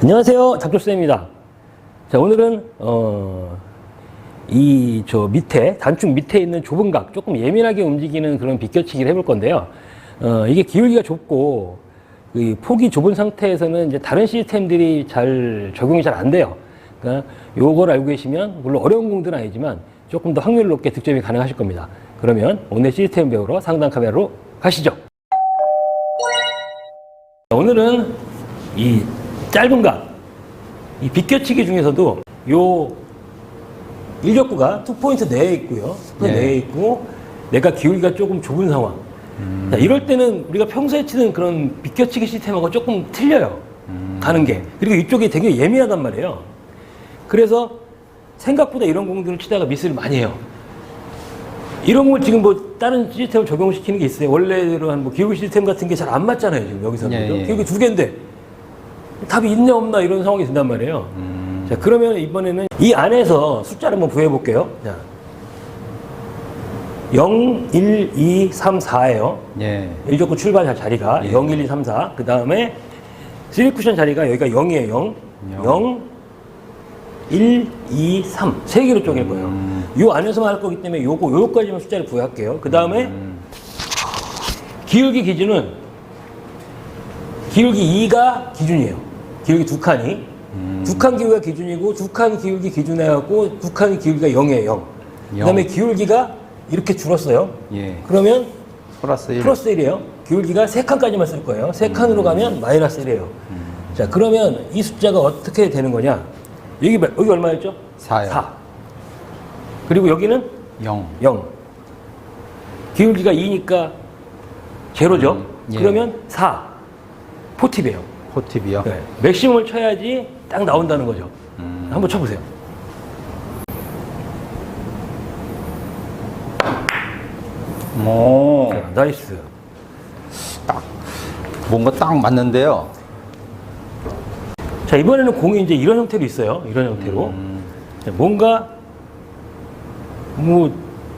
안녕하세요, 작조쌤입니다. 자, 오늘은 밑에 단축 밑에 있는 좁은 각, 조금 예민하게 움직이는 그런 비껴치기를 해볼 건데요. 이게 기울기가 좁고 그 폭이 좁은 상태에서는 이제 다른 시스템들이 적용이 잘 안 돼요. 그러니까 요걸 알고 계시면 물론 어려운 공들은 아니지만 조금 더 확률 높게 득점이 가능하실 겁니다. 그러면 오늘 시스템 배우러 상담 카메라로 가시죠. 오늘은 이 짧은 각, 이 비껴치기 중에서도 요 일격구가 투포인트 내에 있고요. 내에 있고 내가 기울기가 조금 좁은 상황. 자, 이럴 때는 우리가 평소에 치는 그런 비껴치기 시스템하고 조금 틀려요. 가는 게. 그리고 이쪽이 되게 예민하단 말이에요. 그래서 생각보다 이런 공들을 치다가 미스를 많이 해요. 이런 걸 지금 뭐 다른 시스템을 적용시키는 게 있어요. 원래대로 한 뭐 기울기 시스템 같은 게 잘 안 맞잖아요. 지금 여기서는. 기울기 두 개인데 답이 있냐 없나 이런 상황이 된단 말이에요. 자, 그러면 이번에는 이 안에서 숫자를 한번 부여해 볼게요. 자, 0, 1, 2, 3, 4예요. 일적구 출발 자리가 0, 1, 2, 3, 4. 그 다음에 3쿠션 자리가 여기가 0이에요. 0, 1, 2, 3. 세 개로 쪼갤 거예요. 요 안에서만 할 거기 때문에 요거까지만 숫자를 부여할게요. 그 다음에 기울기 기준은 기울기 2가 기준이에요. 기울기 두 칸이. 두 칸 기울기가 기준이고, 두 칸 기울기 기준해갖고, 두 칸 기울기가 0이에요, 0. 그 다음에 기울기가 이렇게 줄었어요. 그러면 플러스 1이에요. 기울기가 세 칸까지만 쓸 거예요. 세 칸으로 가면 마이너스 1이에요. 자, 그러면 이 숫자가 어떻게 되는 거냐? 여기 얼마였죠? 4요. 4. 그리고 여기는 0. 기울기가 2니까 제로죠? 그러면 4. 포팁이에요. 포팁이요? 네. 맥시멈을 쳐야지 딱 나온다는 거죠. 한번 쳐보세요. 오. 자, 나이스. 뭔가 딱 맞는데요. 자, 이번에는 공이 이제 이런 형태로 있어요. 이런 형태로. 자, 뭔가, 뭐,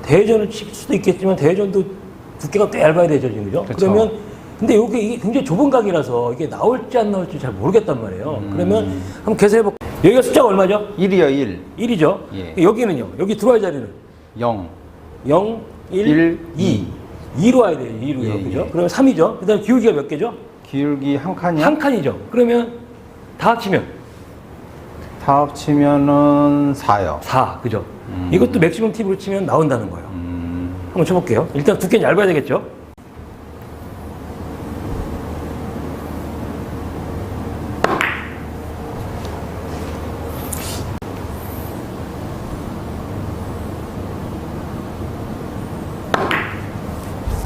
대회전을 칠 수도 있겠지만, 대회전도 두께가 꽤 얇아야 되죠, 지금. 그죠? 그러면, 근데 이게 굉장히 좁은 각이라서 이게 나올지 안 나올지 잘 모르겠단 말이에요. 그러면 한번 계산해볼게요. 여기가 숫자가 얼마죠? 1이요, 1. 1이죠? 여기는요? 여기 들어갈 자리는? 0. 0, 1, 2. 2로 와야 돼요, 2로요. 그죠? 그러면 3이죠? 그 다음에 기울기가 몇 개죠? 기울기 한 칸이요? 한 칸이죠. 그러면 다 합치면? 다 합치면은 4요. 4, 그죠? 이것도 맥시멈 팁으로 치면 나온다는 거예요. 한번 쳐볼게요. 일단 두께는 얇아야 되겠죠?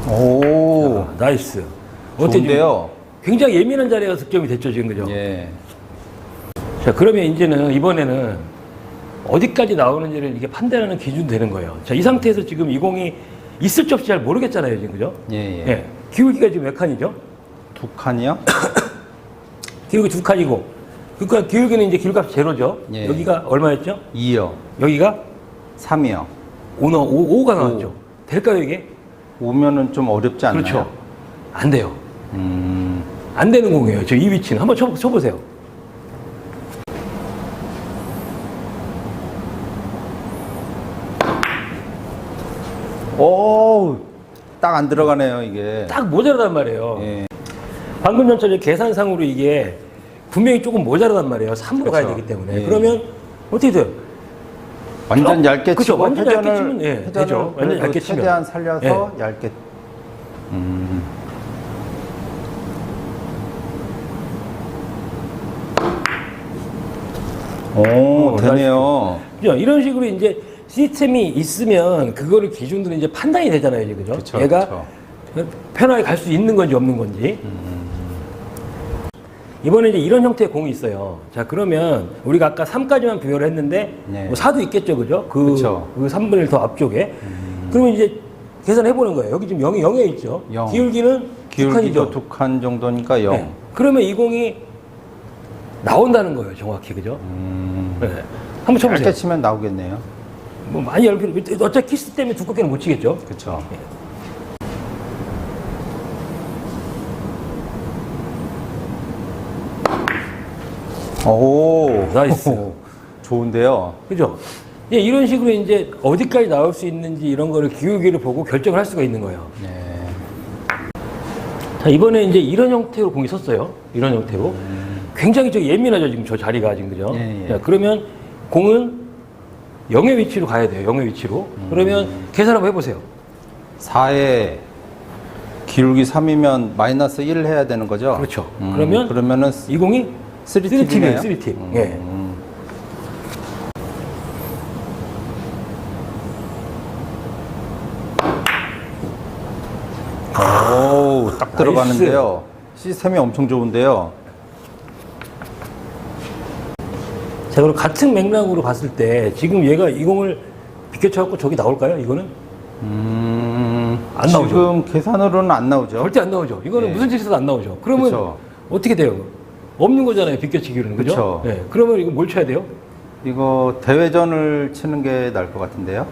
오. 자, 나이스. 좋은데요? 굉장히 예민한 자리가 득점이 됐죠, 지금, 그죠? 자, 그러면 이제는 이번에는 어디까지 나오는지를 이게 판단하는 기준 되는 거예요. 자, 이 상태에서 지금 이 공이 있을지 없을지 잘 모르겠잖아요, 지금, 그죠? 기울기가 지금 몇 칸이죠? 두 칸이요? 기울기 두 칸이고. 그러니까 기울기는 이제 기울값 제로죠? 여기가 얼마였죠? 2요. 여기가 3이요. 5가 나왔죠? 될까요, 이게? 오면은 좀 어렵지 않나요? 그렇죠. 안 돼요. 안 되는 공이에요. 저 이 위치는. 한번 쳐보세요. 오, 딱 안 들어가네요, 이게. 딱 모자라단 말이에요. 방금 전처럼 계산상으로 이게 분명히 조금 모자라단 말이에요. 3으로 가야 되기 때문에. 그러면 어떻게 돼요? 완전 얇게 그쵸, 치고 완전 얇게 치면, 회전을 되죠. 완전 얇게 치면. 최대한 살려서 얇게. 오, 되네요. 그죠? 이런 식으로 이제 시스템이 있으면 그거를 기준으로 이제 판단이 되잖아요, 이제, 그죠? 그쵸, 얘가 편하게 갈 수 있는 건지 없는 건지. 이번에 이제 이런 형태의 공이 있어요. 자, 그러면 우리가 아까 3까지만 부여를 했는데 뭐 4도 있겠죠, 그죠? 그 3분의 1 더 앞쪽에. 그러면 이제 계산해 보는 거예요. 여기 지금 0이 0에 있죠. 0. 기울기는 두 칸이죠. 두 칸 정도니까 0. 그러면 이 공이 나온다는 거예요, 정확히, 그죠? 한번 쳐보세요. 얇게 치면 나오겠네요. 뭐 많이 얇게, 어차피 키스 때문에 두껍게는 못 치겠죠. 그렇죠. 오, 나이스. 좋은데요. 그죠? 예, 이런 식으로 이제 어디까지 나올 수 있는지 이런 거를 기울기를 보고 결정을 할 수가 있는 거예요. 네. 자, 이번에 이제 이런 형태로 공이 섰어요. 이런 형태로. 굉장히 저 예민하죠, 지금 저 자리가 지금, 그죠? 예, 예. 자, 그러면 공은 0의 위치로 가야 돼요. 0의 위치로. 그러면 계산 한번 해보세요. 4에 기울기 3이면 마이너스 1 해야 되는 거죠? 그렇죠. 그러면은 이 공이 3팁이네요. 3팁. 예. 오, 딱 들어가는데요. 시스템이 엄청 좋은데요. 자, 그럼 같은 맥락으로 봤을 때 지금 얘가 이 공을 비켜쳐갖고 저기 나올까요? 이거는? 안 나오죠. 지금 계산으로는 안 나오죠. 절대 안 나오죠. 이거는 예. 무슨 짓에도 안 나오죠. 그러면 그쵸. 어떻게 돼요? 없는 거잖아요. 비껴치기로는. 그죠? 그쵸. 예. 그러면 이거 뭘 쳐야 돼요? 이거 대회전을 치는 게 나을 것 같은데요.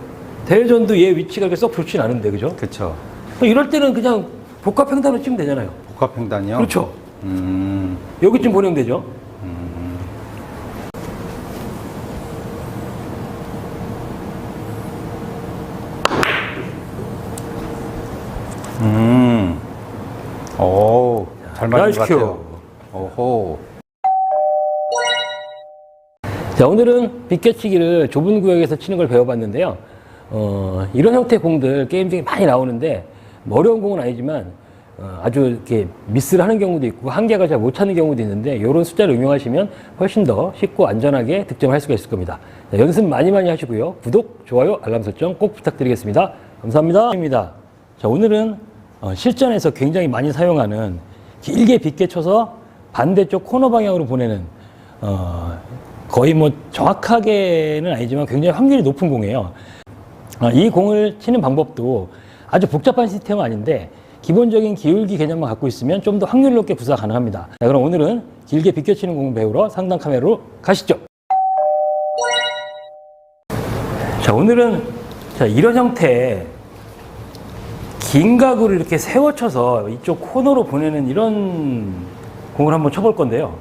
대회전도 얘 위치가 그렇게 썩 좋진 않은데. 그죠? 그렇죠. 이럴 때는 그냥 복합횡단으로 치면 되잖아요. 복합횡단이요? 그렇죠. 음, 여기쯤 보내면 되죠. 오, 잘 맞은 나이스 것 큐. 같아요. 오호. 자, 오늘은 비껴치기를 좁은 구역에서 치는 걸 배워봤는데요. 이런 형태의 공들 게임 중에 많이 나오는데 뭐 어려운 공은 아니지만 아주 이렇게 미스를 하는 경우도 있고 한계가 잘 못 찾는 경우도 있는데 이런 숫자를 응용하시면 훨씬 더 쉽고 안전하게 득점할 수가 있을 겁니다. 자, 연습 많이 하시고요. 구독, 좋아요, 알람 설정 꼭 부탁드리겠습니다. 감사합니다. 자, 오늘은 실전에서 굉장히 많이 사용하는 길게 빗게 쳐서 반대쪽 코너 방향으로 보내는 거의 뭐 정확하게는 아니지만 굉장히 확률이 높은 공이에요. 이 공을 치는 방법도 아주 복잡한 시스템은 아닌데 기본적인 기울기 개념만 갖고 있으면 좀 더 확률 높게 구사가 가능합니다. 자, 그럼 오늘은 길게 비껴치는 공을 배우러 상단 카메라로 가시죠. 자, 오늘은 이런 형태의 긴 각으로 이렇게 세워쳐서 이쪽 코너로 보내는 이런 공을 한번 쳐볼 건데요.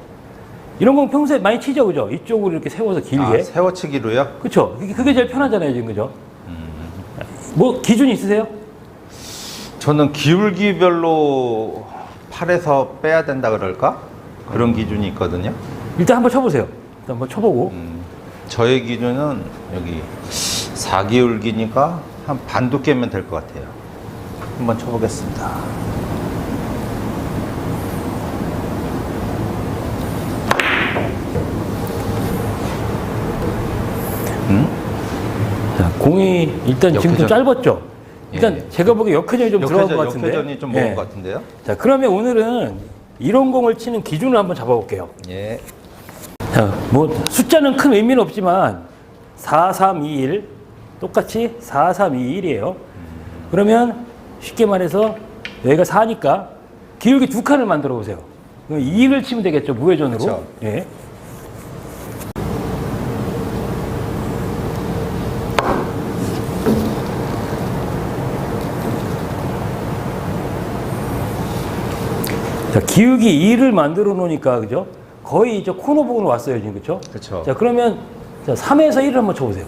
이런 공 평소에 많이 치죠, 그죠? 이쪽으로 이렇게 세워서 길게. 아, 세워치기로요? 그쵸? 그게 제일 편하잖아요, 지금, 그죠? 뭐, 기준이 있으세요? 저는 기울기별로 팔에서 빼야 된다 그럴까? 그런 기준이 있거든요. 일단 한번 쳐보세요. 일단 한번 쳐보고. 저의 기준은 여기 4기울기니까 한 반 두께면 될 것 같아요. 한번 쳐보겠습니다. 자, 공이 일단 지금 좀 역회전. 짧았죠? 일단 예. 제가 보기에 역회전이 좀 들어간 것 같은데. 역회전이 좀 먹은 예. 것 같은데요. 자, 그러면 오늘은 이런 공을 치는 기준을 한번 잡아볼게요. 예. 자, 뭐 숫자는 큰 의미는 없지만 4, 3, 2, 1 똑같이 4, 3, 2, 1이에요. 그러면 쉽게 말해서 여기가 4니까 기울기 두 칸을 만들어 보세요. 2를 치면 되겠죠, 무회전으로. 그쵸. 예. 자, 기울기 2를 만들어 놓으니까, 그죠? 거의 이제 코너 부분으로 왔어요, 지금, 그죠? 그쵸. 자, 그러면 3에서 1을 한번 쳐보세요.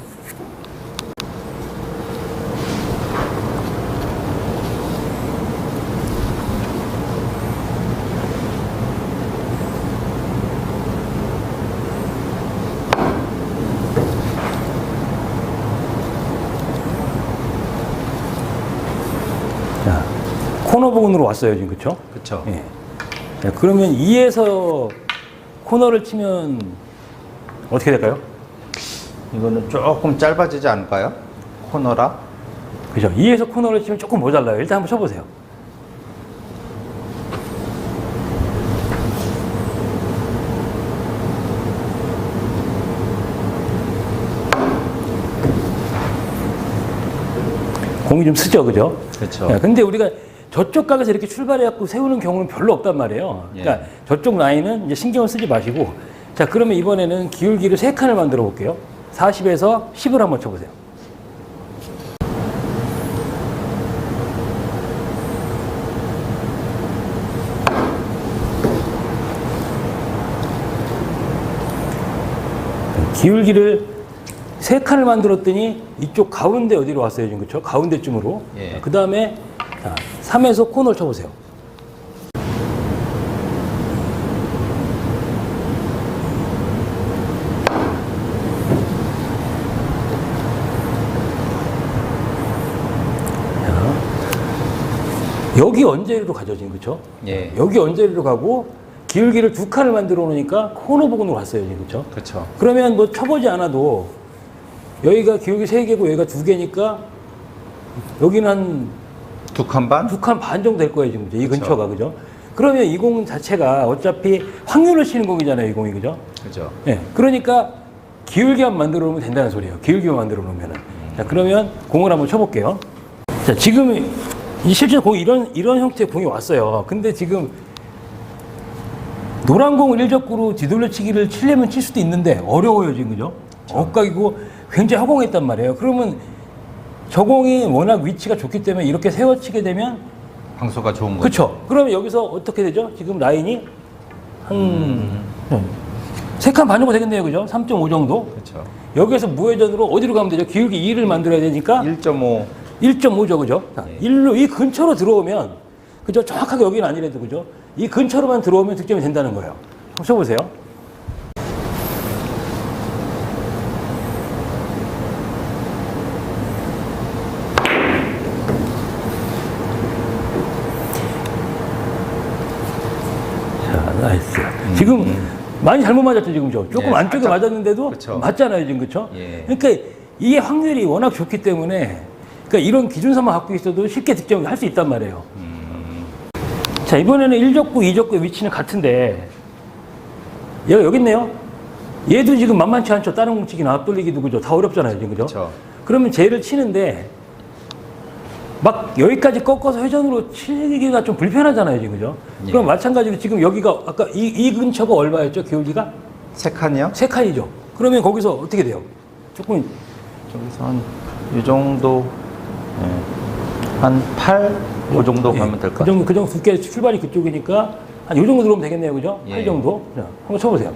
자, 코너 부분으로 왔어요, 지금, 그쵸? 그쵸. 예. 자, 그러면 2에서 코너를 치면 어떻게 될까요? 이거는 조금 짧아지지 않을까요? 코너라? 그죠? 2에서 코너를 치면 조금 모자라요. 일단 한번 쳐보세요. 공이 좀 쓰죠, 그죠? 그쵸. 야, 근데 우리가 저쪽 각에서 이렇게 출발해갖고 세우는 경우는 별로 없단 말이에요. 그러니까 예. 저쪽 라인은 이제 신경을 쓰지 마시고. 자, 그러면 이번에는 기울기를 3칸을 만들어 볼게요. 40에서 10을 한번 쳐보세요. 기울기를 3칸을 만들었더니 이쪽 가운데 어디로 왔어요, 지금 그렇죠? 가운데쯤으로. 예. 그 다음에 3에서 코너를 쳐보세요. 여기 언제로 가죠, 지금 그렇죠? 예. 여기 언제로 가고 기울기를 2칸을 만들어 놓으니까 코너 부분으로 갔어요, 지금 그렇죠? 그렇죠. 그러면 뭐 쳐보지 않아도 여기가 기울기 3개고 여기가 2개니까 여기는 한 2칸 반? 2칸 반 정도 될 거예요, 지금 이 그쵸. 근처가 그죠? 그러면 이 공 자체가 어차피 확률을 치는 공이잖아요, 이 공이 그죠? 그죠. 예. 그러니까 기울기만 만들어 놓으면 된다는 소리예요. 기울기만 만들어 놓으면은. 자, 그러면 공을 한번 쳐볼게요. 자, 지금 실제 공이 이런 형태의 공이 왔어요. 근데 지금 노란 공을 일적구로 뒤돌려치기를 치려면 칠 수도 있는데 어려워요, 지금 그죠? 엇각이고 굉장히 허공했단 말이에요. 그러면 저 공이 워낙 위치가 좋기 때문에 이렇게 세워치게 되면 방수가 좋은 거죠. 그렇죠. 그러면 여기서 어떻게 되죠? 지금 라인이 한 3칸 반 정도 되겠네요, 그죠? 3.5 정도. 그렇죠. 여기에서 무회전으로 어디로 가면 되죠? 기울기 2를 만들어야 되니까 1.5. 1.5죠, 그죠? 자, 네. 1로 이 근처로 들어오면, 그죠? 정확하게 여기는 아니래도, 그죠? 이 근처로만 들어오면 득점이 된다는 거예요. 한번 쳐보세요. 자, 나이스. 지금 많이 잘못 맞았죠, 지금 저. 조금 예, 안쪽에 살짝. 맞았는데도 그쵸. 맞잖아요, 지금 그쵸? 예. 그러니까 이게 확률이 워낙 좋기 때문에 그러니까 이런 기준선만 갖고 있어도 쉽게 득점을 할 수 있단 말이에요. 자, 이번에는 1적구, 2적구의 위치는 같은데 얘가 여기 있네요. 얘도 지금 만만치 않죠. 다른 공 치기나 앞돌리기도 그죠. 다 어렵잖아요, 지금 그죠? 그쵸. 그러면 쟤를 치는데 막 여기까지 꺾어서 회전으로 치기가 좀 불편하잖아요, 지금 그죠? 예. 그럼 마찬가지로 지금 여기가 아까 이 근처가 얼마였죠? 기울기가? 3칸이요? 3칸이죠. 그러면 거기서 어떻게 돼요? 조금 여기서 한 이 정도, 한 8? 그 정도 가면 될 것 같아요. 그 정도 두께 출발이 그쪽이니까 한 요 정도 들어오면 되겠네요, 그죠? 예. 8 정도. 자, 한번 쳐보세요.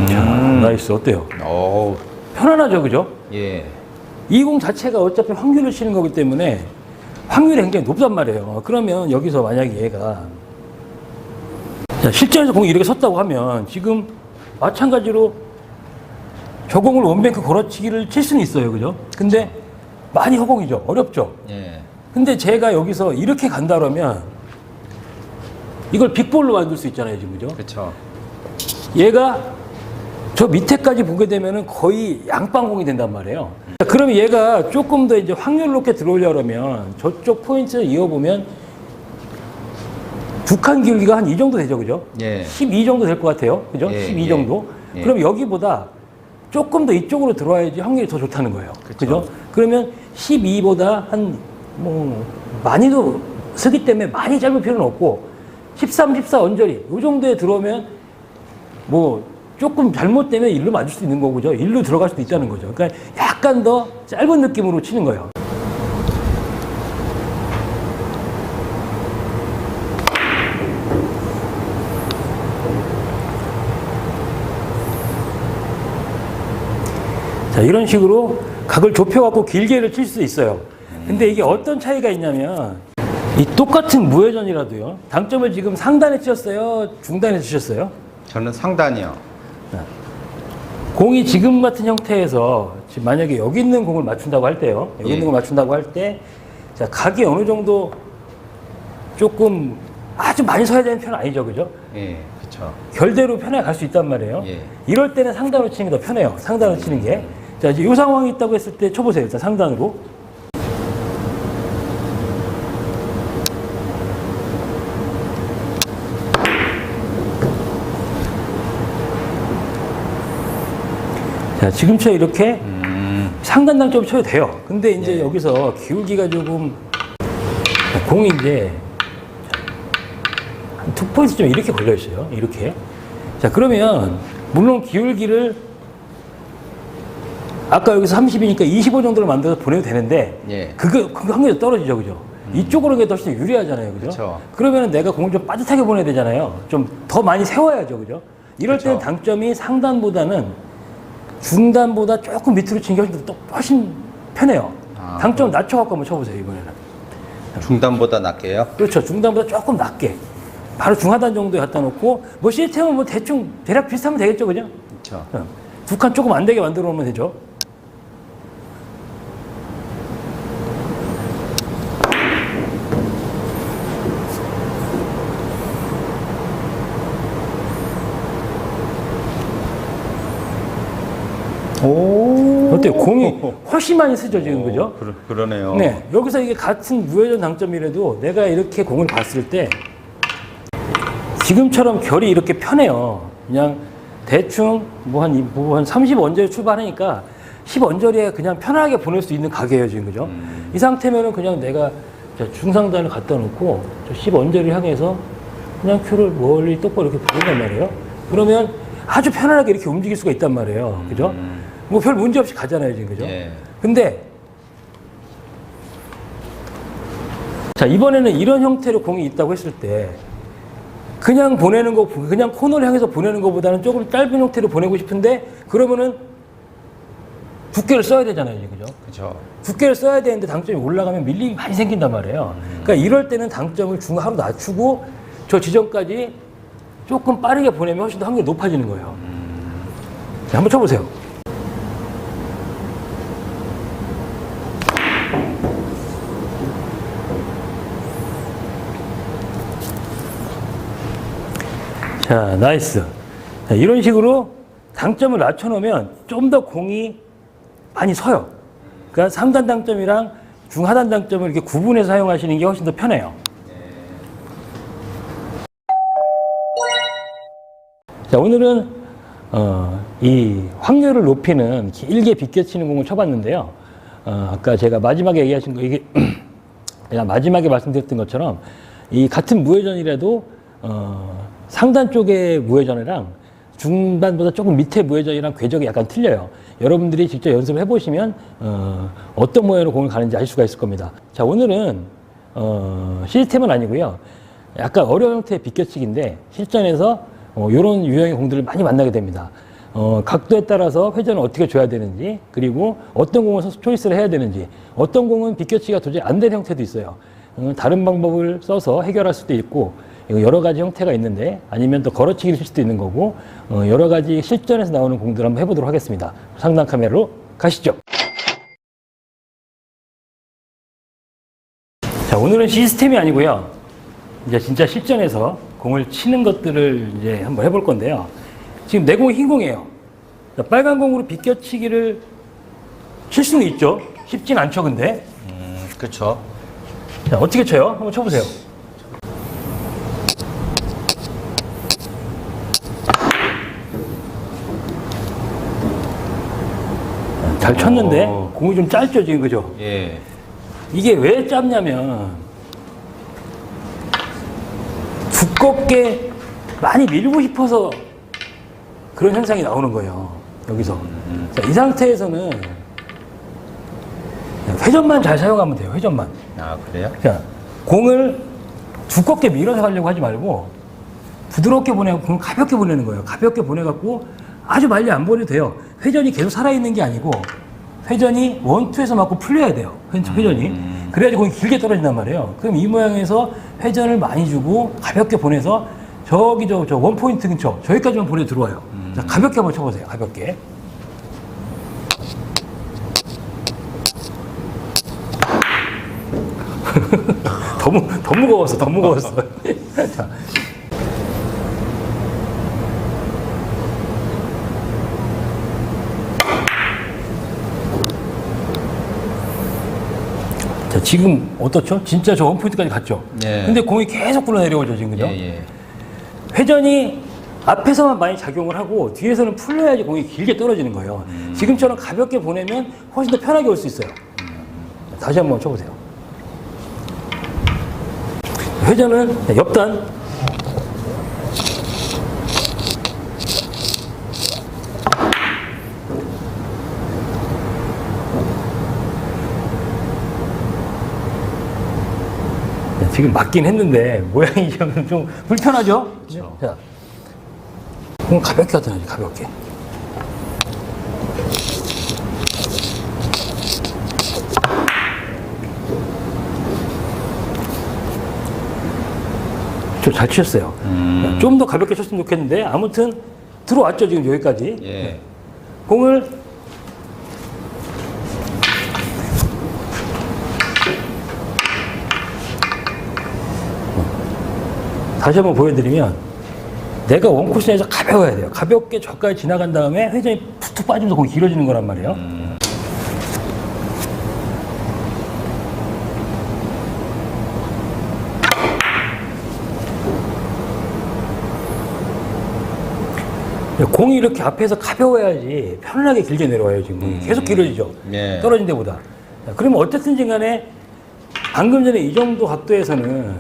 자, 나이스. 어때요? 어우, 편안하죠, 그죠? 예. 이 공 자체가 어차피 확률을 치는 거기 때문에 확률이 굉장히 높단 말이에요. 그러면 여기서 만약에 얘가 자, 실전에서 공이 이렇게 섰다고 하면 지금 마찬가지로 저 공을 원뱅크 걸어치기를 칠 수는 있어요, 그죠? 근데 많이 허공이죠. 어렵죠. 예. 근데 제가 여기서 이렇게 간다 그러면 이걸 빅볼로 만들 수 있잖아요, 지금 그죠? 그렇죠. 얘가 저 밑에까지 보게 되면은 거의 양방공이 된단 말이에요. 자, 그러면 얘가 조금 더 이제 확률 높게 들어오려면 저쪽 포인트를 이어보면 2칸 기울기가 한 이 정도 되죠, 그죠? 예. 12 정도 될 것 같아요, 그죠? 예, 12 예. 정도. 예. 그럼 여기보다 조금 더 이쪽으로 들어와야지 확률이 더 좋다는 거예요, 그쵸. 그죠? 그러면 12보다 한 뭐 많이도 쓰기 때문에 많이 짧을 필요는 없고 13, 14 언저리 이 정도에 들어오면 뭐 조금 잘못되면 일로 맞을 수도 있는 거고, 그죠? 일로 들어갈 수도 있다는 거죠. 그러니까 약간 더 짧은 느낌으로 치는 거예요. 자, 이런 식으로 각을 좁혀갖고 길게를 칠 수 있어요. 근데 이게 어떤 차이가 있냐면 이 똑같은 무회전이라도요. 당점을 지금 상단에 치셨어요? 중단에 치셨어요? 저는 상단이요. 공이 지금 같은 형태에서 지금 만약에 여기 있는 공을 맞춘다고 할 때요. 여기 예. 있는 걸 맞춘다고 할 때, 자, 각이 어느 정도 조금 아주 많이 서야 되는 편은 아니죠, 그죠? 예, 그렇죠. 결대로 편하게 갈 수 있단 말이에요. 예. 이럴 때는 상단으로 치는 게 더 편해요. 상단으로 치는 게. 자, 이제 이 상황이 있다고 했을 때 쳐보세요. 일단 상단으로. 자, 지금처럼 이렇게 상단 당점을 쳐도 돼요. 근데 이제 예. 여기서 기울기가 조금 공이 이제 한 2포인트 좀 이렇게 걸려 있어요. 이렇게. 자, 그러면 물론 기울기를 아까 여기서 30이니까 25 정도로 만들어서 보내도 되는데 예. 그 확률이 떨어지죠, 그죠? 이쪽으로 게 훨씬 유리하잖아요, 그죠? 그쵸. 그러면 내가 공을 좀 빠듯하게 보내야 되잖아요. 좀 더 많이 세워야죠, 그죠? 이럴 때는 그쵸. 당점이 상단보다는 중단보다 조금 밑으로 치는 게 훨씬 편해요. 아, 당점 낮춰갖고 한번 쳐보세요, 이번에는. 중단보다 낮게요? 그렇죠. 중단보다 조금 낮게. 바로 중하단 정도에 갖다 놓고, 뭐 시스템은 뭐 대충 대략 비슷하면 되겠죠, 그죠? 그렇죠. 두 칸 조금 안 되게 만들어 놓으면 되죠. 오. 어때요? 공이 훨씬 많이 쓰죠, 지금, 그죠? 그러네요. 네. 여기서 이게 같은 무회전 당점이라도 내가 이렇게 공을 봤을 때 지금처럼 결이 이렇게 편해요. 그냥 대충 뭐 한 30언저리 출발하니까 10언저리에 그냥 편하게 보낼 수 있는 가게예요, 지금, 그죠? 이 상태면은 그냥 내가 중상단을 갖다 놓고 10언저리 향해서 그냥 큐를 멀리 똑바로 이렇게 보낸단 말이에요. 그러면 아주 편안하게 이렇게 움직일 수가 있단 말이에요. 그죠? 뭐 별 문제 없이 가잖아요, 지금, 그죠? 예. 근데 자, 이번에는 이런 형태로 공이 있다고 했을 때 그냥 보내는 거, 그냥 코너를 향해서 보내는 것보다는 조금 짧은 형태로 보내고 싶은데 그러면은 두께를 써야 되잖아요, 지금, 그죠? 그렇죠. 두께를 써야 되는데 당점이 올라가면 밀림이 많이 생긴단 말이에요. 그러니까 이럴 때는 당점을 중하로 낮추고 저 지점까지 조금 빠르게 보내면 훨씬 더 확률이 높아지는 거예요. 자, 한번 쳐보세요. 자, 나이스. 자, 이런 식으로 당점을 낮춰놓으면 좀 더 공이 많이 서요. 그러니까 상단 당점이랑 중하단 당점을 이렇게 구분해서 사용하시는 게 훨씬 더 편해요. 자, 오늘은 이 확률을 높이는 길게 비껴치는 공을 쳐봤는데요. 아까 제가 마지막에 얘기하신 거, 이게 제가 마지막에 말씀드렸던 것처럼 이 같은 무회전이라도 상단 쪽의 무회전이랑 중단보다 조금 밑에 무회전이랑 궤적이 약간 틀려요. 여러분들이 직접 연습을 해보시면 어떤 모양으로 공을 가는지 알 수가 있을 겁니다. 자, 오늘은 시스템은 아니고요. 약간 어려운 형태의 비껴치기인데 실전에서 이런 유형의 공들을 많이 만나게 됩니다. 각도에 따라서 회전을 어떻게 줘야 되는지, 그리고 어떤 공을 초이스를 해야 되는지, 어떤 공은 비껴치기가 도저히 안 되는 형태도 있어요. 다른 방법을 써서 해결할 수도 있고, 여러 가지 형태가 있는데, 아니면 또 걸어치기를 칠 수도 있는 거고, 여러 가지 실전에서 나오는 공들을 한번 해보도록 하겠습니다. 상단 카메라로 가시죠. 자, 오늘은 시스템이 아니고요. 이제 진짜 실전에서 공을 치는 것들을 이제 한번 해볼 건데요. 지금 내 공이 흰 공이에요. 자, 빨간 공으로 비껴치기를 칠 수는 있죠. 쉽진 않죠, 근데. 그렇죠. 자, 어떻게 쳐요? 한번 쳐보세요. 잘 쳤는데 공이 좀 짧죠, 지금, 그죠? 예. 이게 왜 짧냐면 두껍게 많이 밀고 싶어서 그런 현상이 나오는 거예요, 여기서. 자, 이 상태에서는 회전만 잘 사용하면 돼요, 회전만. 아, 그래요? 자, 공을 두껍게 밀어서 가려고 하지 말고 부드럽게 보내고 공을 가볍게 보내는 거예요. 가볍게 보내갖고 아주 많이 안 보내도 돼요. 회전이 계속 살아있는 게 아니고 회전이 원투에서 맞고 풀려야 돼요, 회전이. 그래야지 공이 길게 떨어진단 말이에요. 그럼 이 모양에서 회전을 많이 주고 가볍게 보내서 저기 저 원포인트 근처 저기까지만 보내 들어와요. 자, 가볍게 한번 쳐보세요, 가볍게. 더 무거웠어. 자. 자, 지금 어떻죠? 진짜 저 원포인트까지 갔죠? 예. 근데 공이 계속 굴러내려오죠, 지금, 그죠? 예, 예. 회전이 앞에서만 많이 작용을 하고 뒤에서는 풀려야지 공이 길게 떨어지는 거예요. 지금처럼 가볍게 보내면 훨씬 더 편하게 올 수 있어요. 다시 한번 쳐보세요. 회전은 옆단. 지금 맞긴 했는데 모양이 좀 불편하죠? 그렇죠. 자, 그럼 가볍게 갖다 놔야지, 가볍게. 좀 잘 치셨어요. 좀 더 가볍게 쳤으면 좋겠는데 아무튼 들어왔죠, 지금 여기까지. 예. 공을 다시 한번 보여드리면 내가 원쿠션에서 가벼워야 돼요. 가볍게 저까지 지나간 다음에 회전이 툭툭 빠지면서 공이 길어지는 거란 말이에요. 공이 이렇게 앞에서 가벼워야지 편안하게 길게 내려와요. 지금 공이 계속 길어지죠. 예. 떨어진 데보다. 자, 그러면 어쨌든 간에 방금 전에 이 정도 각도에서는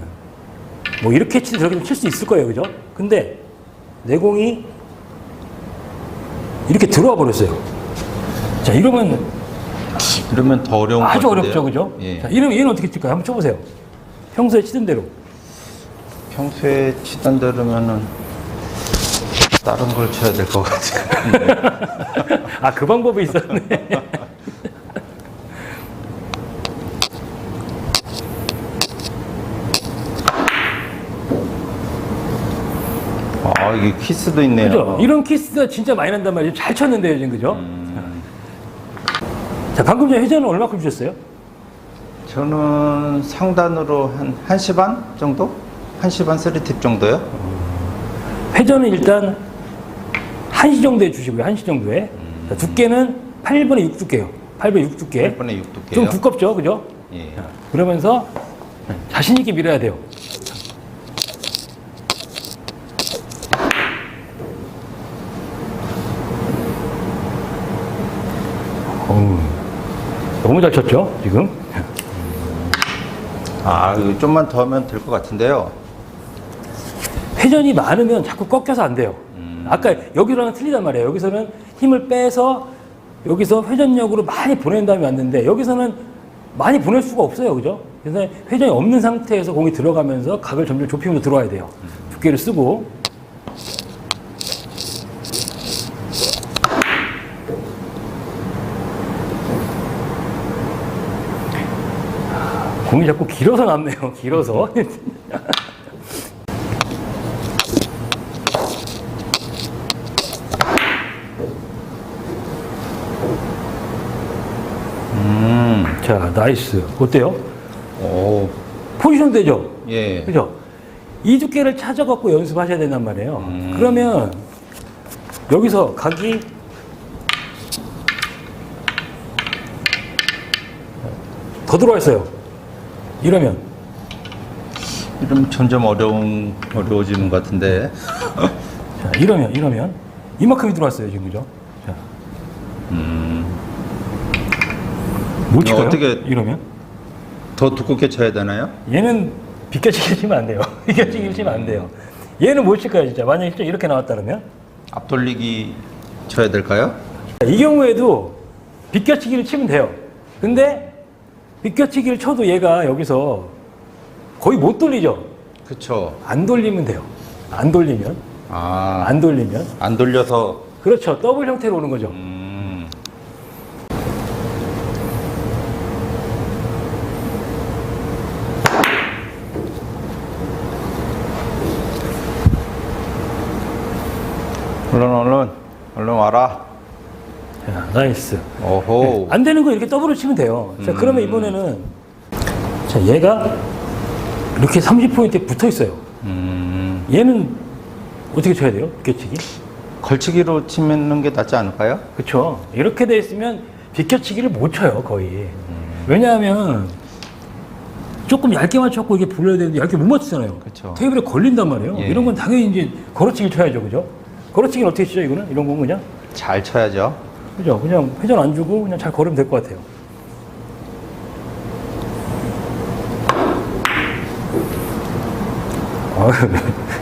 뭐 이렇게 저렇게 칠 수 있을 거예요. 그죠? 근데 내 공이 이렇게 들어와 버렸어요. 자, 이러면 더 어려운 것 아주 같은데요? 어렵죠. 그죠? 예. 자, 이러면 얘는 어떻게 칠까요? 한번 쳐보세요. 평소에 치던 대로. 평소에 치던 대로면은 다른 걸 쳐야 될 것 같아요. 아, 그 방법이 있었네. 아, 이게 키스도 있네요. 그죠? 이런 키스가 진짜 많이 난단 말이에요. 잘 쳤는데요, 지금. 그죠? 자, 방금 전에 회전은 얼마큼 주셨어요? 저는 상단으로 한 1시 반 정도? 1시 반 3팁 정도요? 회전은 일단 1시 정도에 주시고요. 1시 정도에. 자, 두께는 8분의 6 두께요. 8분의 6 두께. 8분의 6 두께요? 좀 두껍죠? 그죠? 예. 그러면서 자신있게 밀어야 돼요. 어우, 너무 잘 쳤죠? 지금? 아, 이거 좀만 더 하면 될 것 같은데요. 회전이 많으면 자꾸 꺾여서 안 돼요. 아까 여기랑은 틀리단 말이에요. 여기서는 힘을 빼서 여기서 회전력으로 많이 보낸 다음에 왔는데 여기서는 많이 보낼 수가 없어요. 그죠? 그래서 회전이 없는 상태에서 공이 들어가면서 각을 점점 좁히면서 들어와야 돼요. 두께를 쓰고. 공이 자꾸 길어서 남네요. 길어서. 자, 나이스. 어때요? 오, 포지션 되죠? 예. 그죠? 이 두께를 찾아갖고 연습하셔야 된단 말이에요. 그러면 여기서 각이 더 들어와 있어요. 이러면 점점 어려워지는 것 같은데. 자, 이러면 이만큼이 들어왔어요. 지금 그죠? 자. 못 쳐요? 어떻게- 이러면? 더 두껍게 쳐야 되나요? 얘는 비껴치기 치면 안 돼요. 비껴치기 치면 안 돼요. 얘는 못 칠 거야 진짜. 만약에 진짜 이렇게 나왔다 그러면 앞돌리기 쳐야 될까요? 이 경우에도 비껴치기를 치면 돼요. 근데 비껴치기를 쳐도 얘가 여기서 거의 못 돌리죠. 그쵸. 안 돌리면 돼요. 안 돌리면. 아, 안 돌리면. 안 돌려서. 그렇죠. 더블 형태로 오는 거죠. 얼른 와라. 자, 나이스. 오호. 안 되는 거 이렇게 더블을 치면 돼요. 자, 그러면 이번에는 자, 얘가 이렇게 30포인트에 붙어 있어요. 얘는 어떻게 쳐야 돼요? 비껴치기? 걸치기로 치는 게 낫지 않을까요? 그렇죠. 이렇게 돼 있으면 비껴치기를 못 쳐요, 거의. 왜냐하면 조금 얇게 맞췄고 이게 불러야 되는데 얇게 못 맞추잖아요. 그쵸. 테이블에 걸린단 말이에요. 예. 이런 건 당연히 이제 걸어치기 쳐야죠, 그죠? 걸어치기는 어떻게 치죠, 이거는? 이런 건 그냥? 잘 쳐야죠. 그죠? 그냥 회전 안 주고 그냥 잘 걸으면 될 것 같아요.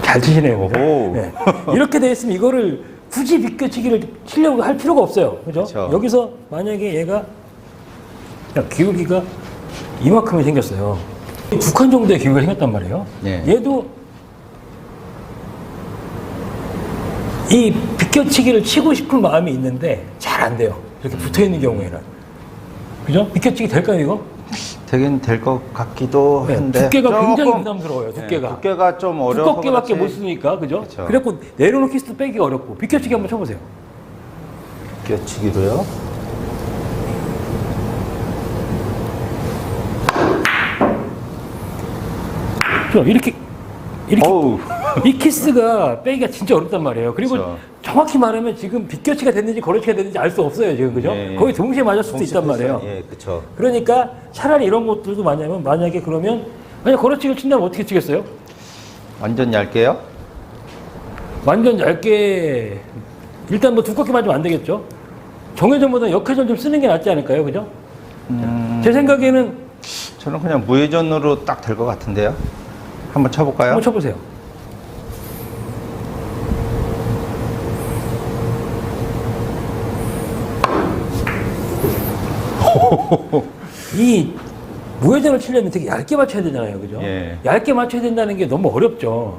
잘 치시네요. 그죠? 오호. 네. 이렇게 돼 있으면 이거를 굳이 비껴치기를 치려고 할 필요가 없어요. 그죠? 그쵸. 여기서 만약에 얘가 그냥 기울기가 이만큼이 생겼어요. 두 칸 정도의 기울기가 생겼단 말이에요. 예. 얘도 이 비껴치기를 치고 싶은 마음이 있는데 잘 안 돼요. 이렇게 붙어 있는 경우에는. 그죠? 비껴치기 될까요, 이거? 되긴 될 것 같기도 네, 한데. 두께가 굉장히 조금, 부담스러워요, 네, 두께가. 두께가 좀 어려워서 두껍게밖에 못 그렇지. 쓰니까, 그죠? 그쵸. 그래갖고 내려놓기 스도 빼기가 어렵고, 비껴치기 한번 쳐보세요. 비껴치기로요? 이렇게 어우. 이 키스가 빼기가 진짜 어렵단 말이에요. 그리고 그쵸. 정확히 말하면 지금 비껴치기가 됐는지 거러치기가 됐는지 알 수 없어요, 지금. 그죠? 예, 예. 거의 동시에 맞을 수도 있단 말이에요. 예, 그쵸. 그러니까 차라리 이런 것들도 만약에 그러면 만약 거러치기를 친다면 어떻게 치겠어요? 완전 얇게요? 완전 얇게 일단 뭐 두껍게 맞으면 안 되겠죠. 정회전보다 역회전 좀 쓰는 게 낫지 않을까요, 그죠? 제 생각에는 저는 그냥 무회전으로 딱 될 것 같은데요. 한번 쳐볼까요? 한번 쳐보세요. 이 무회전을 치려면 되게 얇게 맞춰야 되잖아요, 그죠? 예. 얇게 맞춰야 된다는 게 너무 어렵죠.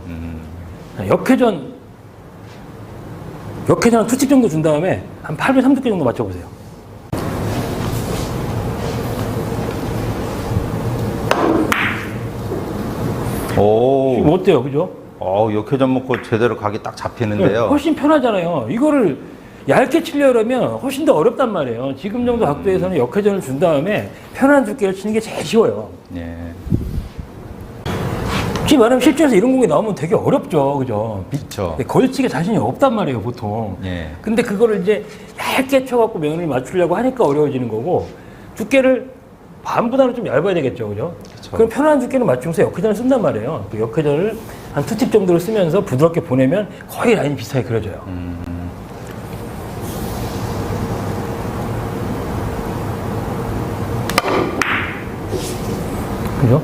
역회전 한 투팁 정도 준 다음에 한 830개 정도 맞춰보세요. 오. 지금 어때요, 그죠? 역회전 먹고 제대로 각이 딱 잡히는데요. 훨씬 편하잖아요. 이거를 얇게 치려면 훨씬 더 어렵단 말이에요. 지금 정도 각도에서는 역회전을 준 다음에 편한 두께를 치는 게 제일 쉬워요. 예. 솔직히 말하면 실전에서 이런 공이 나오면 되게 어렵죠, 그죠? 그쵸. 근데 걸치기 자신이 없단 말이에요, 보통. 예. 근데 그거를 이제 얇게 쳐갖고 면을 맞추려고 하니까 어려워지는 거고, 두께를 반보다는 좀 얇아야 되겠죠, 그죠? 그쵸. 그럼 편안한 두께를 맞추면서 역회전을 쓴단 말이에요. 그 역회전을 한 투팁 정도를 쓰면서 부드럽게 보내면 거의 라인이 비슷하게 그려져요. 그죠?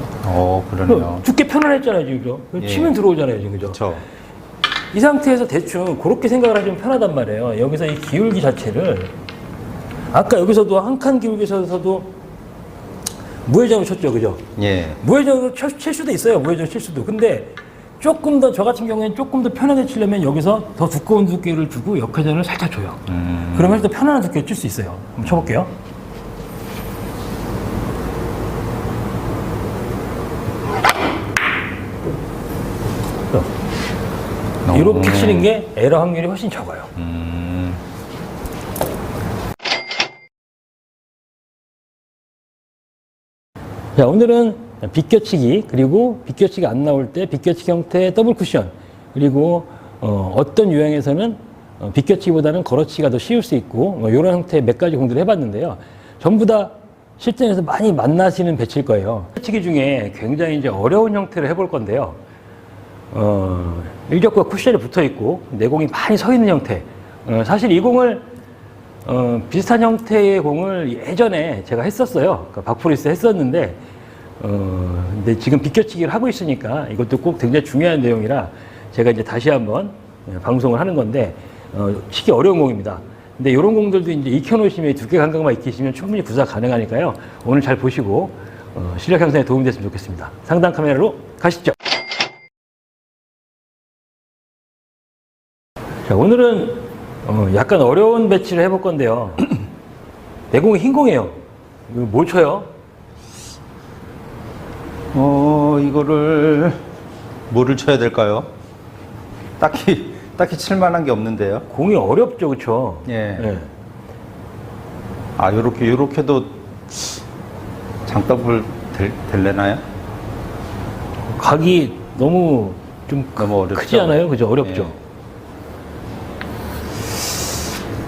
그러네요. 두께 편안했잖아요, 지금. 그죠? 예. 치면 들어오잖아요, 지금. 그죠? 그쵸. 이 상태에서 대충 그렇게 생각을 하시면 편하단 말이에요. 여기서 이 기울기 자체를 아까 여기서도 한 칸 기울기에서도 무회전으로 쳤죠, 그죠? 예. 무회전으로 칠 수도 있어요, 무회전으로 칠 수도. 근데 조금 더 저 같은 경우에는 조금 더 편하게 치려면 여기서 더 두꺼운 두께를 주고 역회전을 살짝 줘요. 그러면 더 편안한 두께를 칠 수 있어요. 한번 쳐볼게요. 이렇게 치는 게 에러 확률이 훨씬 적어요. 자, 오늘은 비껴치기, 그리고 비껴치기 안 나올 때 비껴치기 형태의 더블 쿠션, 그리고 어떤 유형에서는 비껴치기보다는 걸어치기가 더 쉬울 수 있고, 이런 형태의 몇 가지 공들을 해봤는데요. 전부 다 실전에서 많이 만나시는 배치일 거예요. 비껴치기 중에 굉장히 이제 어려운 형태를 해볼 건데요. 일적과 쿠션이 붙어 있고 내공이 많이 서 있는 형태. 사실 이 공을 비슷한 형태의 공을 예전에 제가 했었어요. 그러니까 박프리스 했었는데 근데 지금 비껴치기를 하고 있으니까 이것도 꼭 굉장히 중요한 내용이라 제가 이제 다시 한번 방송을 하는 건데 치기 어려운 공입니다. 근데 이런 공들도 이제 익혀놓으시면 두께 감각만 익히시면 충분히 구사 가능하니까요. 오늘 잘 보시고 실력 향상에 도움이 됐으면 좋겠습니다. 상단 카메라로 가시죠. 자, 오늘은 약간 어려운 배치를 해볼 건데요. 내 공이 흰 공이에요. 이거 뭘 쳐요? 이거를 뭐를 쳐야 될까요? 딱히 칠만한 게 없는데요. 공이 어렵죠, 그렇죠? 예. 요렇게도 장더블 될래나요? 각이 너무 좀 너무 어렵죠? 크지 않아요? 그죠? 어렵죠? 예.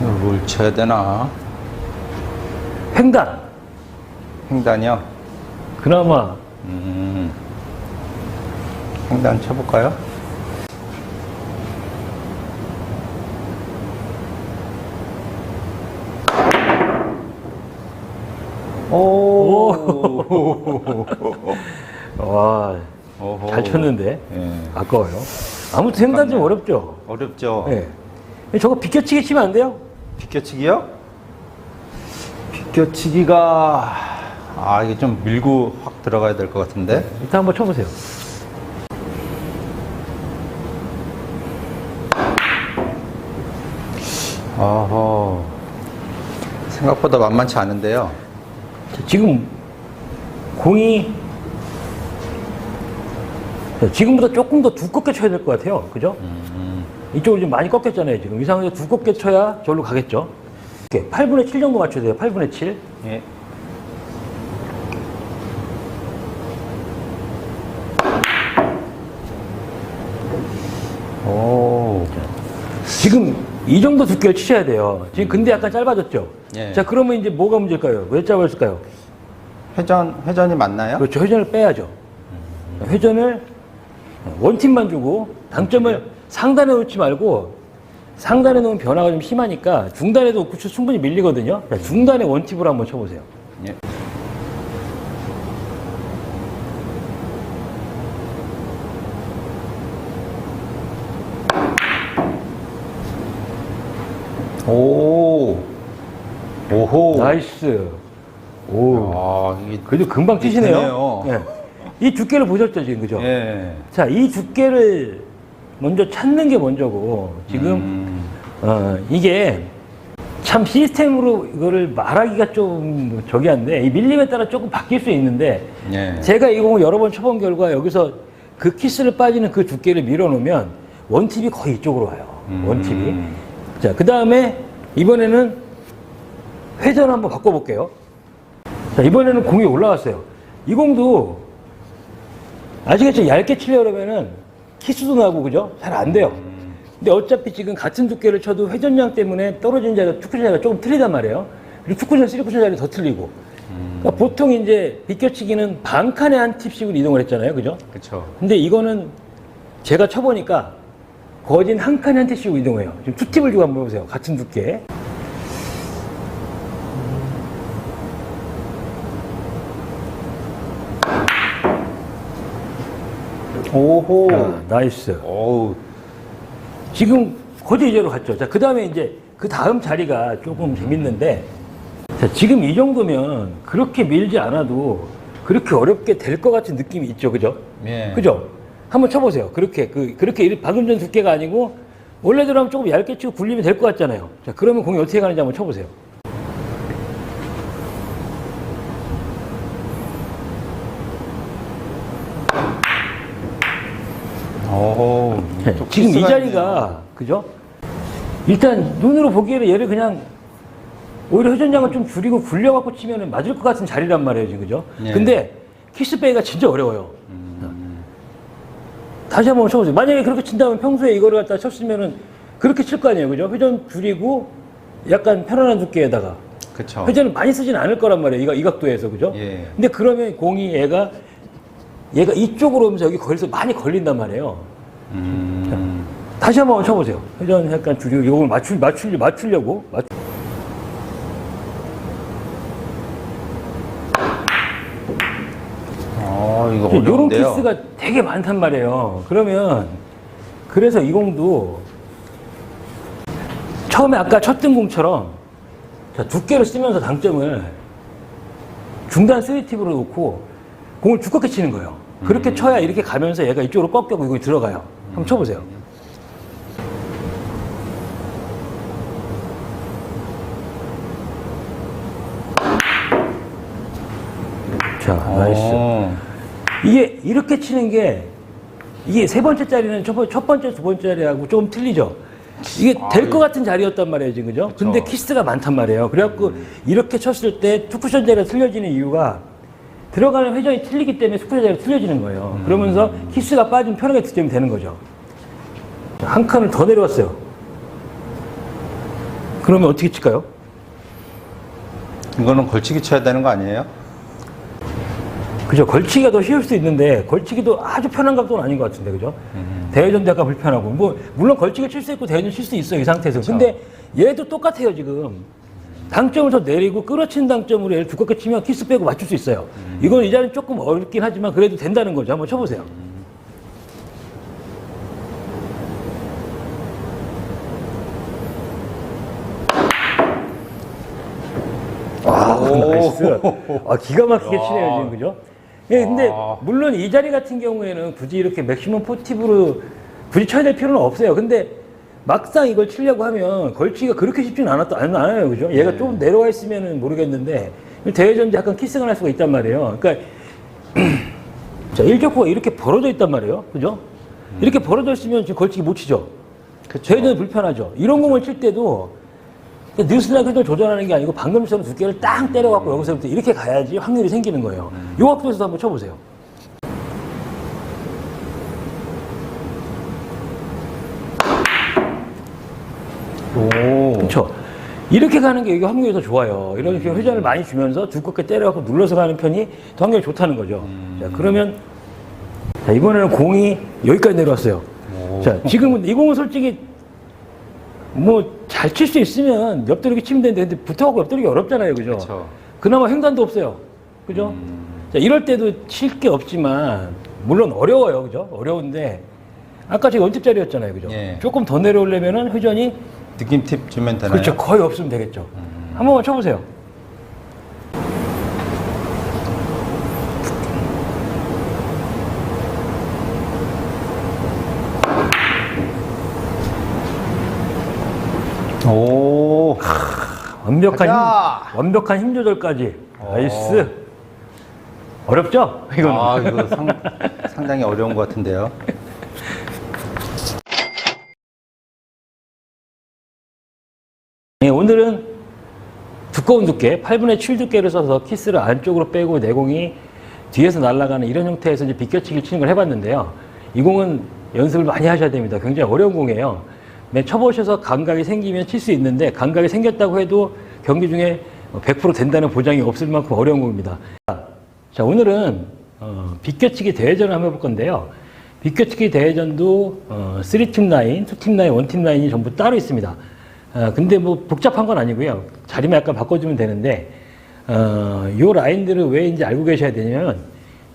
뭘 쳐야 되나? 횡단. 횡단이요? 그나마 횡단 쳐볼까요? 와, 오호. 잘 쳤는데. 예. 아까워요. 아무튼 횡단 좀 어렵죠? 어렵죠? 네. 저거 비껴치기 치면 안 돼요? 비껴치기요? 비껴치기가 아, 이게 좀 밀고 확 들어가야 될 것 같은데. 일단 한번 쳐보세요. 어허. 생각보다 만만치 않은데요. 자, 지금 공이 자, 지금보다 조금 더 두껍게 쳐야 될 것 같아요. 그죠? 이쪽으로 좀 많이 꺾였잖아요. 지금 이 상황에서 두껍게 쳐야 저기로 가겠죠. 이렇게 8분의 7 정도 맞춰야 돼요. 8분의 7. 예. 오. 지금 이 정도 두께를 치셔야 돼요. 지금 근데 약간 짧아졌죠? 예. 자, 그러면 이제 뭐가 문제일까요? 왜 짧아졌을까요? 회전이 맞나요? 그렇죠. 회전을 빼야죠. 회전을 원팀만 주고 당점을 상단에 놓지 말고 상단에 놓으면 변화가 좀 심하니까 중단에도 놓고 충분히 밀리거든요. 자, 중단에 원팁으로 한번 쳐보세요. 예. 오. 오호. 나이스. 오. 아, 이게 그래도 금방 치시네요. 되네요. 예. 이 두께를 보셨죠, 지금, 그죠? 예. 자, 이 두께를 먼저 찾는 게 먼저고, 지금, 이게 참 시스템으로 이거를 말하기가 좀 저기 한데, 이 밀림에 따라 조금 바뀔 수 있는데, 예. 제가 이 공을 여러 번 쳐본 결과 여기서 그 키스를 빠지는 그 두께를 밀어놓으면 원팁이 거의 이쪽으로 와요. 원팁이. 자, 그 다음에 이번에는 회전 한번 바꿔볼게요. 자, 이번에는 공이 올라왔어요. 이 공도 아시겠죠? 얇게 치려고 그러면은 키스도 나고, 그죠? 잘 안 돼요. 근데 어차피 지금 같은 두께를 쳐도 회전량 때문에 떨어지는 자리가 축구장 자리가 조금 틀리단 말이에요. 그리고 축구장, 쓰리쿠션 자리가 더 틀리고. 그러니까 보통 이제 비껴치기는 반 칸에 한 팁씩으로 이동을 했잖아요. 그죠? 그쵸. 근데 이거는 제가 쳐보니까 거진 한 칸에 한 팁씩으로 이동해요. 지금 투 팁을 주고 한번 보세요. 같은 두께. 오호. 자, 나이스. 오우. 지금 거제 이제로 갔죠. 자, 그 다음에 이제 그 다음 자리가 조금 재밌는데, 자, 지금 이 정도면 그렇게 밀지 않아도 그렇게 어렵게 될 것 같은 느낌이 있죠. 그죠? 예. 그죠? 한번 쳐보세요. 그렇게, 방금 전 두께가 아니고, 원래대로 하면 조금 얇게 치고 굴리면 될 것 같잖아요. 자, 그러면 공이 어떻게 가는지 한번 쳐보세요. 오호. 좀 지금 이 키스가 자리가, 있네요. 그죠? 일단 눈으로 보기에는 얘를 그냥 오히려 회전량을 좀 줄이고 굴려갖고 치면 맞을 것 같은 자리란 말이에요, 지금, 그죠? 예. 근데 키스베이가 진짜 어려워요. 다시 한번 쳐보세요. 만약에 그렇게 친다면 평소에 이거를 갖다 쳤으면은 그렇게 칠 거 아니에요, 그죠? 회전 줄이고 약간 편안한 두께에다가. 그쵸. 회전을 많이 쓰진 않을 거란 말이에요, 이 각도에서, 그죠? 예. 근데 그러면 공이 얘가 이쪽으로 오면서 여기 거기서 많이 걸린단 말이에요. 다시 한번 쳐보세요. 회전 약간 줄이고, 이걸 맞추려고. 이거 이런 어려운데요. 키스가 되게 많단 말이에요. 그러면, 그래서 이 공도 처음에 아까 쳤던 공처럼 자, 두께를 쓰면서 당점을 중단 3팁으로 놓고 공을 두껍게 치는 거예요. 그렇게 쳐야 이렇게 가면서 얘가 이쪽으로 꺾여고 이거 들어가요. 한번 쳐보세요. 자, 나이스. 이게 이렇게 치는 게 이게 세 번째 자리는 첫 번째, 두 번째 자리하고 조금 틀리죠. 이게 될 것 같은 자리였단 말이에요, 지금, 그죠? 그쵸. 근데 키스가 많단 말이에요. 그래갖고 이렇게 쳤을 때 투쿠션 자리가 틀려지는 이유가 들어가는 회전이 틀리기 때문에 투쿠션 자리가 틀려지는 거예요. 그러면서 키스가 빠진 편하게 득점이 되는 거죠. 한 칸을 더 내려왔어요. 그러면 어떻게 칠까요? 이거는 걸치기 쳐야 되는 거 아니에요? 그죠. 걸치기가 더 쉬울 수 있는데, 걸치기도 아주 편한 각도는 아닌 것 같은데, 그죠? 대회전도 약간 불편하고. 뭐, 물론 걸치기 칠 수 있고 대회전 칠 수 있어요, 이 상태에서. 근데 얘도 똑같아요, 지금. 당점을 더 내리고 끌어친 당점으로 얘를 두껍게 치면 키스 빼고 맞출 수 있어요. 이건 이 자리는 조금 어렵긴 하지만 그래도 된다는 거죠. 한번 쳐보세요. 나이스. 기가 막히게 치네요, 지금, 그죠? 예, 근데, 와. 물론 이 자리 같은 경우에는 굳이 이렇게 맥시멈 포티브로 굳이 쳐야 될 필요는 없어요. 근데, 막상 이걸 치려고 하면 걸치기가 그렇게 쉽지는 않아요, 그죠? 얘가 네. 좀 내려와 있으면은 모르겠는데, 대회전도 약간 키스가 날 수가 있단 말이에요. 그러니까, 자, 1격구가 이렇게 벌어져 있단 말이에요. 그죠? 이렇게 벌어져 있으면 지금 걸치기 못 치죠? 그쵸. 대회전이 불편하죠? 이런 공을 칠 때도, 뉴스나 그걸 조절하는 게 아니고 방금처럼 두께를 딱 때려갖고 여기서부터 이렇게 가야지 확률이 생기는 거예요. 요 각도에서도 한번 쳐보세요. 오. 그렇죠. 이렇게 가는 게 이게 확률이 더 좋아요. 이런 식으로 회전을 많이 주면서 두껍게 때려갖고 눌러서 가는 편이 더 확률이 좋다는 거죠. 자, 그러면 자, 이번에는 공이 여기까지 내려왔어요. 오. 자, 지금은 이 공은 솔직히 뭐 잘 칠 수 있으면 옆돌리기 치면 되는데 근데 붙어갖고 옆돌리기 어렵잖아요, 그죠? 그쵸. 그나마 횡단도 없어요, 그죠? 자, 이럴 때도 칠 게 없지만 물론 어려워요, 그죠? 어려운데 아까 제가 원팁짜리였잖아요, 그죠? 예. 조금 더 내려오려면은 회전이 느낌 팁 주면 되나요? 그렇죠. 거의 없으면 되겠죠. 한 번만 쳐보세요. 오. 가자! 완벽한 힘 조절까지. 나이스. 어렵죠? 이거는. 이거 상당히 어려운 것 같은데요. 네, 오늘은 두꺼운 두께, 8분의 7 두께를 써서 키스를 안쪽으로 빼고 내공이 뒤에서 날아가는 이런 형태에서 이제 비껴치기 치는 걸 해봤는데요. 이 공은 연습을 많이 하셔야 됩니다. 굉장히 어려운 공이에요. 쳐보셔서 감각이 생기면 칠 수 있는데 감각이 생겼다고 해도 경기 중에 100% 된다는 보장이 없을 만큼 어려운 공입니다. 자, 오늘은 비껴치기 대회전을 한번 해볼 건데요. 비껴치기 대회전도 3팀 라인, 2팀 라인, 1팀 라인이 전부 따로 있습니다. 근데 뭐 복잡한 건 아니고요. 자리만 약간 바꿔주면 되는데 요 라인들을 왜 이제 알고 계셔야 되냐면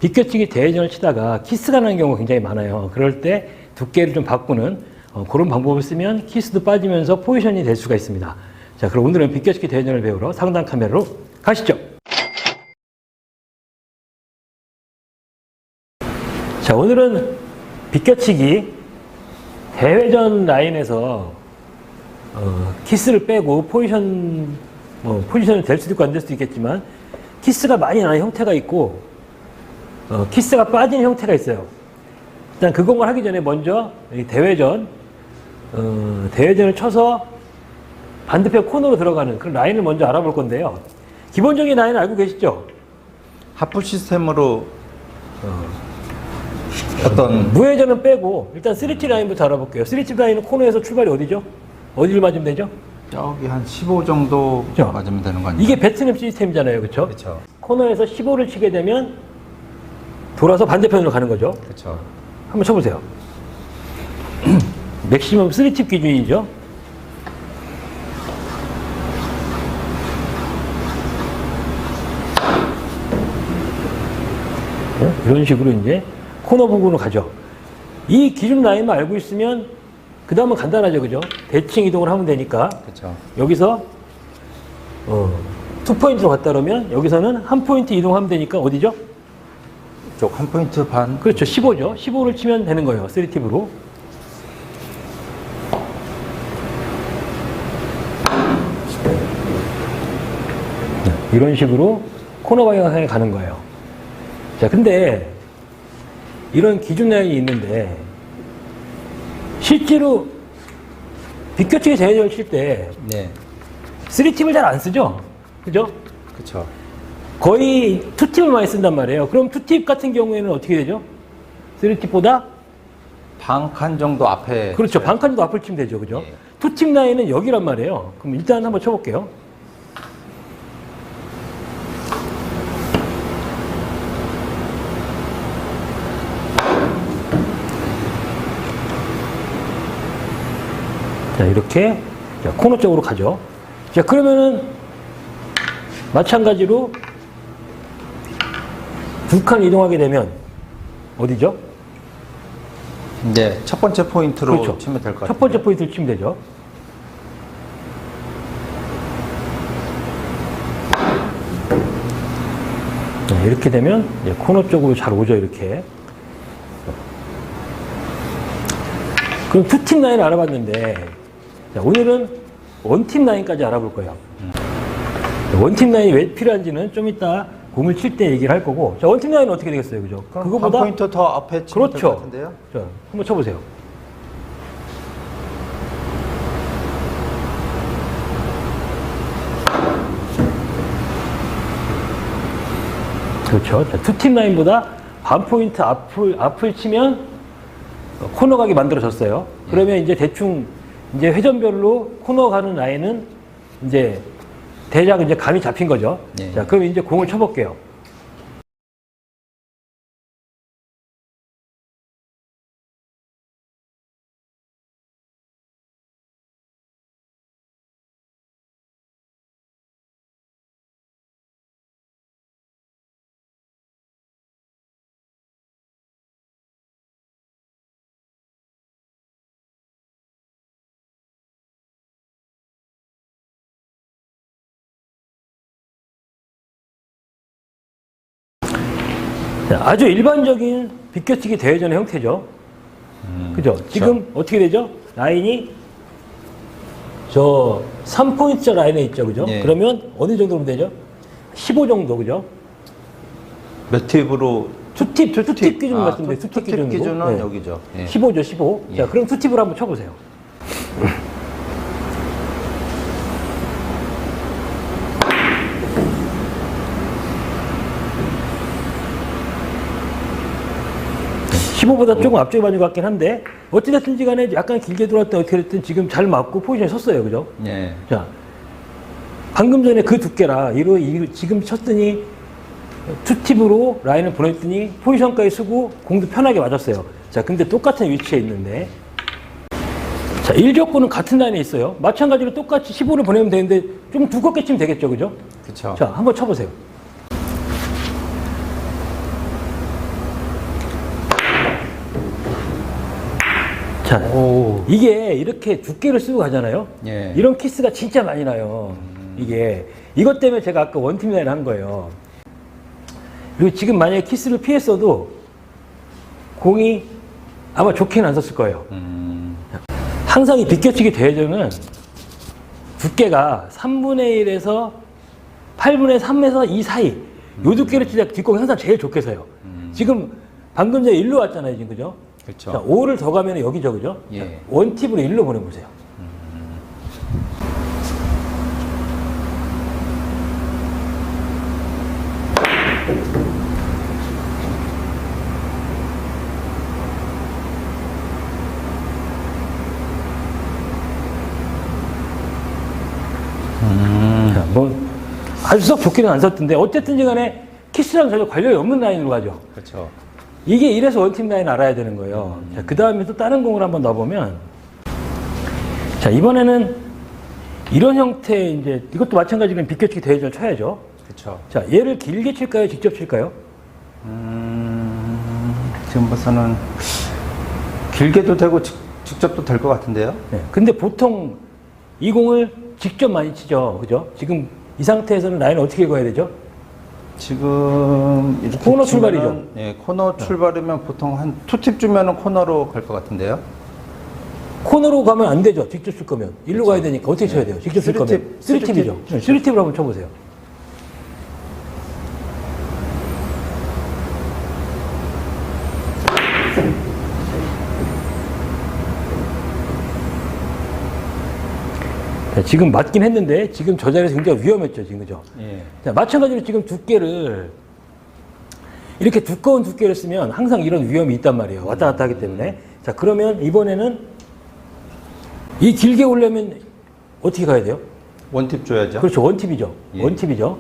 비껴치기 대회전을 치다가 키스가 나는 경우가 굉장히 많아요. 그럴 때 두께를 좀 바꾸는 그런 방법을 쓰면 키스도 빠지면서 포지션이 될 수가 있습니다. 자, 그럼 오늘은 비껴치기 대회전을 배우러 상단 카메라로 가시죠. 자, 오늘은 비껴치기 대회전 라인에서 키스를 빼고 포지션이 될 수도 있고 안 될 수도 있겠지만 키스가 많이 나는 형태가 있고 키스가 빠지는 형태가 있어요. 일단 그 공을 하기 전에 먼저 이 대회전을 쳐서 반대편 코너로 들어가는 그런 라인을 먼저 알아볼 건데요. 기본적인 라인을 알고 계시죠? 하프 시스템으로 어떤 무회전은 빼고 일단 3T 라인부터 알아볼게요. 3T 라인은 코너에서 출발이 어디죠? 어디를 맞으면 되죠? 저기 한 15 정도 그렇죠? 맞으면 되는 거 아니에요? 이게 베트남 시스템이잖아요. 그렇죠? 그렇죠. 코너에서 15를 치게 되면 돌아서 반대편으로 가는 거죠. 그렇죠. 한번 쳐보세요. 맥시멈 3팁 기준이죠. 이런 식으로 이제 코너 부분으로 가죠. 이 기준 라인만 알고 있으면 그 다음은 간단하죠, 그죠? 대칭 이동을 하면 되니까 그렇죠. 여기서 2포인트로 갔다 그러면 여기서는 1포인트 이동하면 되니까 어디죠? 쪽 한 포인트 반. 그렇죠. 15죠. 15를 치면 되는 거예요. 3팁으로. 이런 식으로 코너 방향에 가는 거예요. 자, 근데 이런 기준 라인이 있는데 실제로 비껴치기 대회전을 칠 때 네. 3팁을 잘 안 쓰죠? 그죠? 그렇죠. 거의 2팁을 많이 쓴단 말이에요. 그럼 2팁 같은 경우에는 어떻게 되죠? 3팁보다? 반 칸 정도 앞에. 그렇죠. 반칸 정도 앞을 치면 되죠. 그죠? 예. 2팁 라인은 여기란 말이에요. 그럼 일단 한번 쳐볼게요. 자, 이렇게 자, 코너 쪽으로 가죠. 자, 그러면은 마찬가지로 2칸 이동하게 되면 어디죠? 네, 첫 번째 포인트로 그렇죠. 치면 될 것 같아요. 첫 번째 포인트를 치면 되죠. 이렇게 되면 이제 코너 쪽으로 잘 오죠, 이렇게. 그럼 투팁 라인을 알아봤는데, 자, 오늘은 원팁 라인까지 알아볼 거예요. 원팁 라인이 왜 필요한지는 좀 이따 공을 칠 때 얘기를 할 거고, 자, 원팁 라인은 어떻게 되겠어요, 그죠? 그거보다 한 포인트 더 앞에 치면 될 것 그렇죠. 같은데요? 자, 한번 쳐보세요. 그렇죠. 자, 투팁 라인보다 반 포인트 앞을 치면 코너 각이 만들어졌어요. 그러면 이제 대충 이제 회전별로 코너 가는 라인은 이제 대략 이제 감이 잡힌 거죠. 네. 자, 그럼 이제 공을 쳐볼게요. 자, 아주 일반적인 비껴치기 대회전의 형태죠. 그죠? 지금 어떻게 되죠? 라인이 저 3포인트짜 라인에 있죠. 그죠? 예. 그러면 어느 정도면 되죠? 15 정도, 그죠? 몇 팁으로? 투팁 기준 말씀드려요. 투팁 기준으로. 기준은 네. 여기죠. 예. 15죠, 15. 예. 자, 그럼 투팁으로 한번 쳐보세요. 보다 조금 앞쪽에 맞은 것 같긴 한데 어찌됐든지 간에 약간 길게 들어왔든 어떻게 됐든 지금 잘 맞고 포지션에 섰어요. 그죠? 예. 자, 방금 전에 그 두께라 지금 쳤더니 투팁으로 라인을 보냈더니 포지션까지 쓰고 공도 편하게 맞았어요. 자, 근데 똑같은 위치에 있는데 자, 1족구는 같은 라인에 있어요. 마찬가지로 똑같이 15를 보내면 되는데 좀 두껍게 치면 되겠죠. 그죠? 그렇죠. 자, 한번 쳐보세요. 자, 이게 이렇게 두께를 쓰고 가잖아요. 예. 이런 키스가 진짜 많이 나요. 이것 때문에 제가 아까 원팀 라인 한 거예요. 그리고 지금 만약에 키스를 피했어도 공이 아마 좋게는 안 섰을 거예요. 항상 이 비껴치기 대회전은 두께가 3분의 1에서 8분의 3에서 2 사이 요 두께를 치자 뒷공이 항상 제일 좋게 서요. 지금 방금 전에 1로 왔잖아요. 지금 그죠? 그렇죠. 자, 5를 더 가면 여기죠, 그죠? 예. 자, 원팁으로 1로 보내보세요. 자, 뭐, 아주 썩 좋기는 안 썼던데, 어쨌든지 간에 키스랑 전혀 관련이 없는 라인으로 가죠. 그렇죠. 이게 이래서 원팀 라인 알아야 되는 거예요. 자, 그 다음에 또 다른 공을 한번 넣어보면, 자, 이번에는 이런 형태, 이제, 이것도 마찬가지로 비껴치기 대회전을 쳐야죠. 그렇죠. 자, 얘를 길게 칠까요? 직접 칠까요? 지금 봐서는 길게도 되고 직접도 될 것 같은데요. 네. 근데 보통 이 공을 직접 많이 치죠. 그죠? 지금 이 상태에서는 라인을 어떻게 그어야 되죠? 지금 이렇게 코너 치면은, 출발이죠. 예, 코너 출발이면 보통 한 투팁 주면은 코너로 갈 것 같은데요. 코너로 가면 안 되죠. 직접 칠 거면. 일로 가야 되니까 어떻게 쳐야 돼요? 직접 칠 거면. 쓰리팁. 3팁이죠. 3팁으로 한번 쳐보세요. 자, 지금 맞긴 했는데 지금 저 자리에서 굉장히 위험했죠. 지금 그죠? 예. 자, 마찬가지로 지금 두께를 이렇게 두꺼운 두께를 쓰면 항상 이런 위험이 있단 말이에요. 왔다 갔다 하기 때문에. 자, 그러면 이번에는 이 길게 오려면 어떻게 가야 돼요? 원팁 줘야죠. 그렇죠. 원팁이죠. 예. 원팁이죠.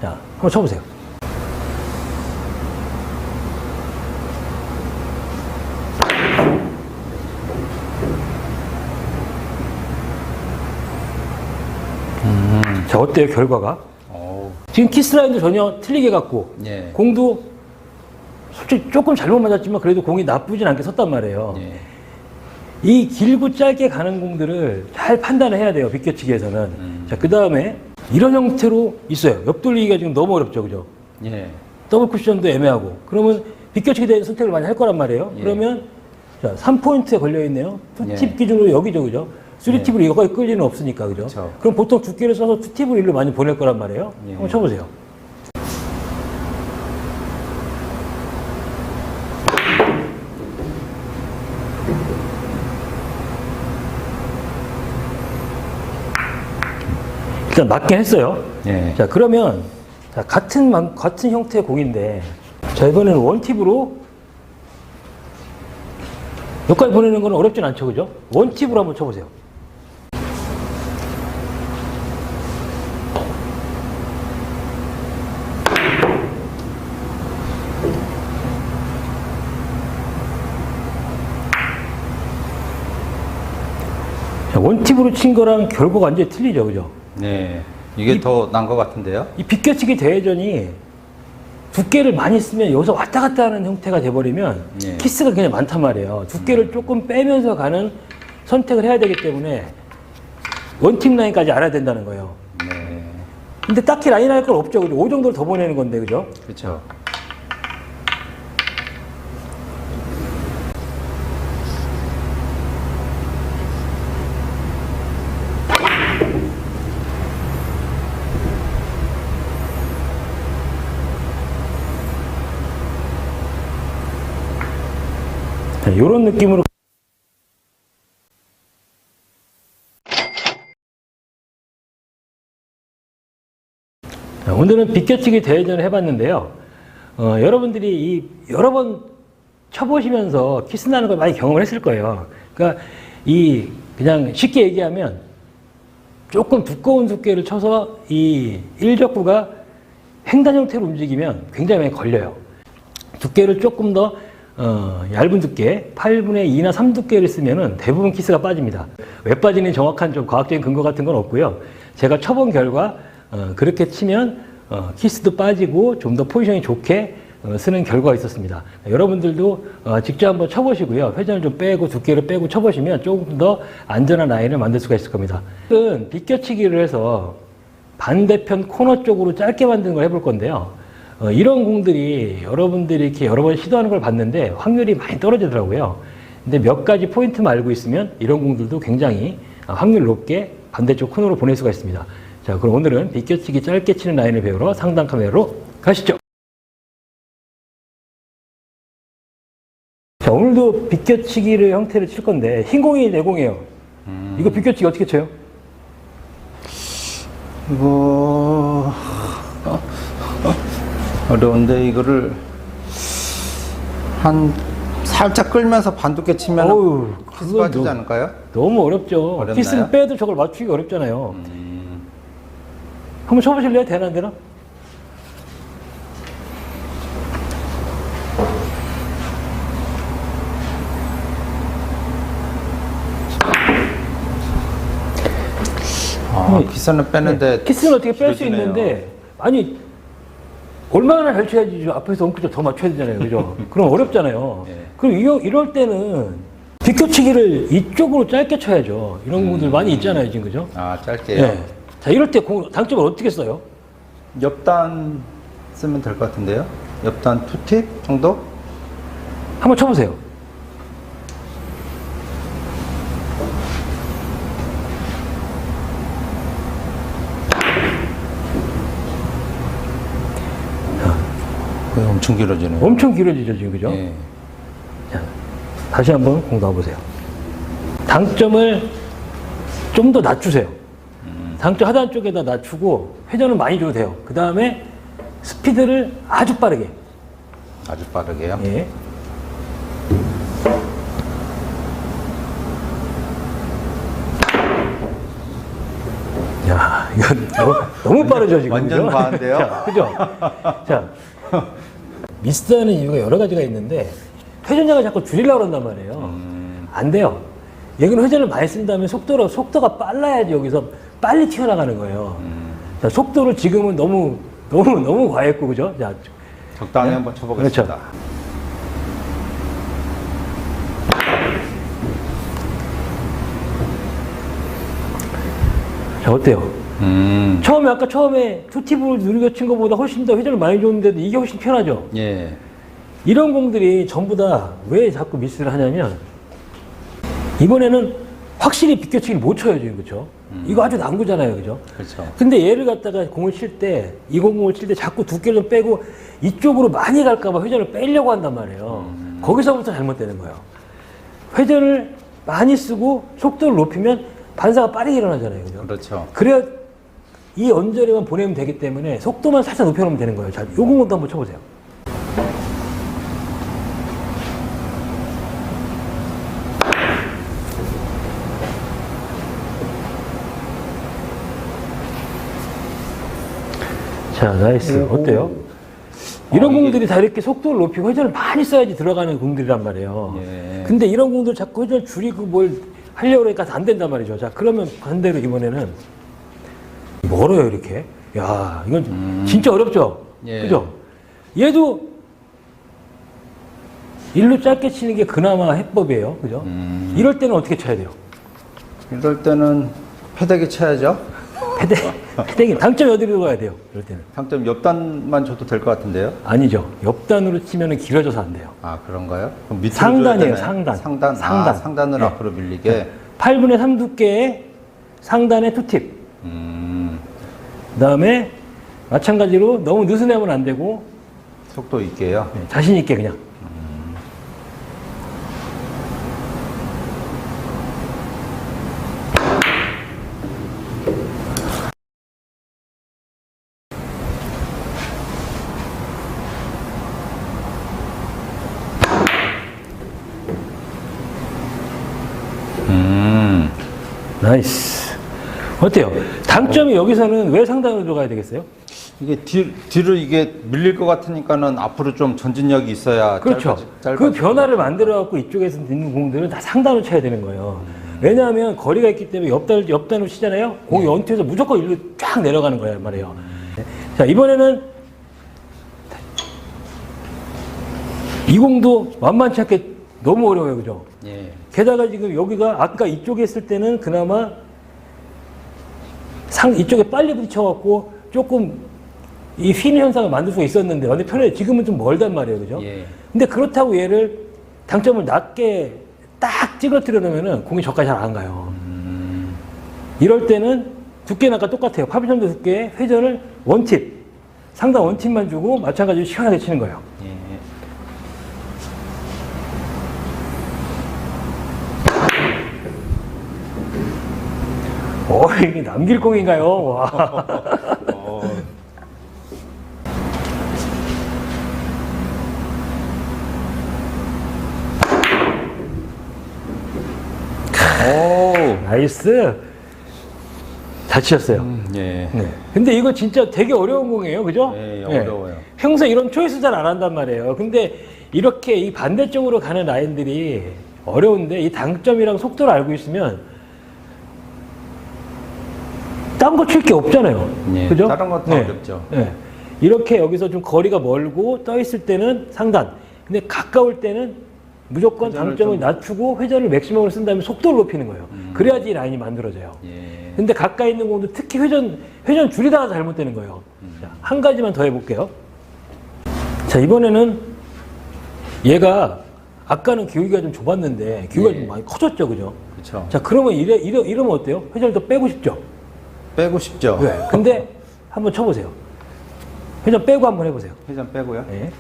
자, 한번 쳐보세요. 자, 어때요, 결과가? 오. 지금 키스라인도 전혀 틀리게 갔고, 예. 공도 솔직히 조금 잘못 맞았지만 그래도 공이 나쁘진 않게 섰단 말이에요. 예. 이 길고 짧게 가는 공들을 잘 판단을 해야 돼요, 비껴치기에서는. 자, 그 다음에 이런 형태로 있어요. 옆돌리기가 지금 너무 어렵죠, 그죠? 예. 더블 쿠션도 애매하고 그러면 비껴치기 대회에서 선택을 많이 할 거란 말이에요. 예. 그러면 자, 3포인트에 걸려 있네요. 투팁 예. 기준으로 여기죠, 그죠? 3팁으로 이거까지 끌 일은 없으니까, 그죠? 그쵸. 그럼 보통 두께를 써서 2팁으로 일로 많이 보낼 거란 말이에요. 예. 한번 쳐보세요. 일단 맞긴 했어요. 예. 자, 그러면 자, 같은 형태의 공인데 자, 이번에는 원팁으로 여기까지 보내는 건 어렵진 않죠, 그죠? 원팁으로 한번 쳐보세요. 자, 원팁으로 친 거랑 결과가 완전히 틀리죠, 그죠? 네. 이게 더 나은 것 같은데요? 이 비껴치기 대회전이 두께를 많이 쓰면 여기서 왔다 갔다 하는 형태가 돼버리면 예. 키스가 굉장히 많단 말이에요. 두께를 조금 빼면서 가는 선택을 해야 되기 때문에 원팀 라인까지 알아야 된다는 거예요. 네. 근데 딱히 라인 할 건 없죠. 그죠? 5 정도를 더 보내는 건데, 그죠? 그렇죠. 자, 이런 느낌으로. 자, 오늘은 비껴치기 대회전을 해봤는데요. 여러분들이 여러 번 쳐보시면서 키스 나는 걸 많이 경험을 했을 거예요. 그러니까 그냥 쉽게 얘기하면 조금 두꺼운 두께를 쳐서 이 일적구가 횡단 형태로 움직이면 굉장히 많이 걸려요. 두께를 조금 더 얇은 두께, 8분의 2나 3 두께를 쓰면은 대부분 키스가 빠집니다. 왜 빠지는 정확한 좀 과학적인 근거 같은 건 없고요. 제가 쳐본 결과 그렇게 치면 키스도 빠지고 좀 더 포지션이 좋게 쓰는 결과가 있었습니다. 여러분들도 직접 한번 쳐보시고요. 회전을 좀 빼고 두께를 빼고 쳐보시면 조금 더 안전한 라인을 만들 수가 있을 겁니다. 오늘은 비껴치기를 해서 반대편 코너 쪽으로 짧게 만드는 걸 해볼 건데요. 이런 공들이 여러분들이 이렇게 여러 번 시도하는 걸 봤는데 확률이 많이 떨어지더라고요. 근데 몇 가지 포인트만 알고 있으면 이런 공들도 굉장히 확률 높게 반대쪽 코너로 보낼 수가 있습니다. 자, 그럼 오늘은 비껴치기 짧게 치는 라인을 배우러 상단 카메라로 가시죠. 자, 오늘도 비껴치기를 형태를 칠 건데 흰 공이 내 공이에요. 이거 비껴치기 어떻게 쳐요? 이거 어려운데 이거를 한 살짝 끌면서 반두께 치면 어우, 키스 그건 빠지지 않을까요? 너무 어렵죠. 어렵나요? 키스를 빼도 저걸 맞추기가 어렵잖아요. 한번 쳐보실래요? 되나 안 되나? 키스는 빼는데 키스는 어떻게 뺄 수 길어지네요. 있는데 아니 얼마나 잘 쳐야지 저 앞에서 엉클 더 맞춰야 되잖아요, 그죠? 그럼 어렵잖아요. 예. 그럼 이럴 때는 비껴치기를 이쪽으로 짧게 쳐야죠. 이런 공들 많이 있잖아요, 지금 그죠? 아 짧게요. 예. 자, 이럴 때 당점을 어떻게 써요? 옆단 쓰면 될 것 같은데요. 옆단 2팁 정도? 한번 쳐보세요. 엄청 길어지네요. 엄청 길어지죠, 지금 그죠? 예. 자, 다시 한번 공 넣어보세요. 당점을 좀 더 낮추세요. 당점 하단 쪽에다 낮추고 회전을 많이 줘도 돼요. 그 다음에 스피드를 아주 빠르게. 아주 빠르게요. 예. 야, 이거 너무 빠르죠, 지금. 완전 그죠? 과한데요? 자, 그죠? 자, 미스하는 이유가 여러 가지가 있는데, 회전량을 자꾸 줄이려고 그런단 말이에요. 안 돼요. 여기는 회전을 많이 쓴 다음에 속도가 빨라야지 여기서 빨리 튀어나가는 거예요. 자, 속도를 지금은 너무 과했고, 그죠? 자, 적당히 네? 한번 쳐보겠습니다. 그렇죠. 자, 어때요? 처음에 투팁을 누리고 친 것보다 훨씬 더 회전을 많이 줬는데도 이게 훨씬 편하죠. 예. 이런 공들이 전부 다 왜 자꾸 미스를 하냐면 이번에는 확실히 비껴치기를 못 쳐요 지금. 그렇죠? 이거 아주 난구잖아요. 그죠? 그렇죠. 근데 얘를 갖다가 공을 칠 때, 200공을 칠 때 자꾸 두께를 좀 빼고 이쪽으로 많이 갈까봐 회전을 빼려고 한단 말이에요. 거기서부터 잘못되는 거예요. 회전을 많이 쓰고 속도를 높이면 반사가 빠르게 일어나잖아요. 그죠? 그렇죠. 그래야 이 언저리만 보내면 되기 때문에 속도만 살짝 높여놓으면 되는 거예요. 자, 요 공도 한번 쳐보세요. 자, 나이스. 어때요? 이런 공들이 다 이렇게 속도를 높이고 회전을 많이 써야지 들어가는 공들이란 말이에요. 예. 근데 이런 공들 자꾸 회전을 줄이고 뭘 하려고 그러니까 안 된단 말이죠. 자, 그러면 반대로 이번에는 멀어요, 이렇게. 야, 이건 진짜 어렵죠? 예. 그죠? 얘도 일로 짧게 치는 게 그나마 해법이에요. 그죠? 이럴 때는 어떻게 쳐야 돼요? 이럴 때는 패대기 쳐야죠. 패대기 당점이 어디로 가야 돼요? 이럴 때는. 당점 옆단만 줘도 될 것 같은데요? 아니죠. 옆단으로 치면 길어져서 안 돼요. 아, 그런가요? 그럼 밑으로 상단이에요, 줘야 되나요? 상단. 상단. 상단. 아, 상단을 네. 앞으로 밀리게. 8분의 3 두께의 상단의 투팁. 그 다음에 마찬가지로 너무 느슨하면 안 되고 속도 있게요. 자신 있게 그냥. 나이스. 어때요? 당점이 여기서는 왜 상단으로 들어가야 되겠어요? 이게 뒤로 이게 밀릴 것 같으니까는 앞으로 좀 전진력이 있어야 그렇죠. 그 변화를 만들어 갖고 이쪽에서 있는 공들은 다 상단으로 쳐야 되는 거예요. 왜냐하면 거리가 있기 때문에 옆단으로 치잖아요. 공이 연투해서 무조건 일로 쫙 내려가는 거예요, 말이에요. 자, 이번에는 이 공도 만만치 않게 너무 어려워요, 그죠? 예. 게다가 지금 여기가 아까 이쪽에 있을 때는 그나마 이쪽에 빨리 부딪혀갖고 조금 이 휘는 현상을 만들 수가 있었는데 완전 편해. 지금은 좀 멀단 말이에요, 그죠? 예. 근데 그렇다고 얘를 당점을 낮게 딱 찌그러뜨려 놓으면은 공이 저까지 잘 안 가요. 이럴 때는 두께는 아까 똑같아요. 8분 두께의 회전을 원팁, 상단 원팁만 주고 마찬가지로 시원하게 치는 거예요. 예. 이게 남길 공인가요? 와. 오. 나이스. 잘 치셨어요. 예. 네. 근데 이거 진짜 되게 어려운 공이에요. 그죠? 예, 어려워요. 평소에 이런 초이스 잘 안 한단 말이에요. 근데 이렇게 이 반대쪽으로 가는 라인들이 어려운데 이 당점이랑 속도를 알고 있으면 딴 거 칠 게 없잖아요. 예, 그죠? 다른 것도 어렵죠. 네. 이렇게 여기서 좀 거리가 멀고 떠 있을 때는 상단. 근데 가까울 때는 무조건 회전을 당점을 좀- 낮추고 회전을 맥시멈으로 쓴 다음에 속도를 높이는 거예요. 그래야지 이 라인이 만들어져요. 예. 근데 가까이 있는 공도 특히 회전 줄이다가 잘못되는 거예요. 자, 한 가지만 더 해볼게요. 자, 이번에는 얘가 아까는 기울기가 좀 좁았는데 기울기가 예. 좀 많이 커졌죠, 그죠? 그렇죠. 자, 그러면 이러면 어때요? 회전을 더 빼고 싶죠? 빼고 싶죠. 네. 근데 한번 쳐보세요. 회전 빼고 한번 해보세요. 회전 빼고요. 네.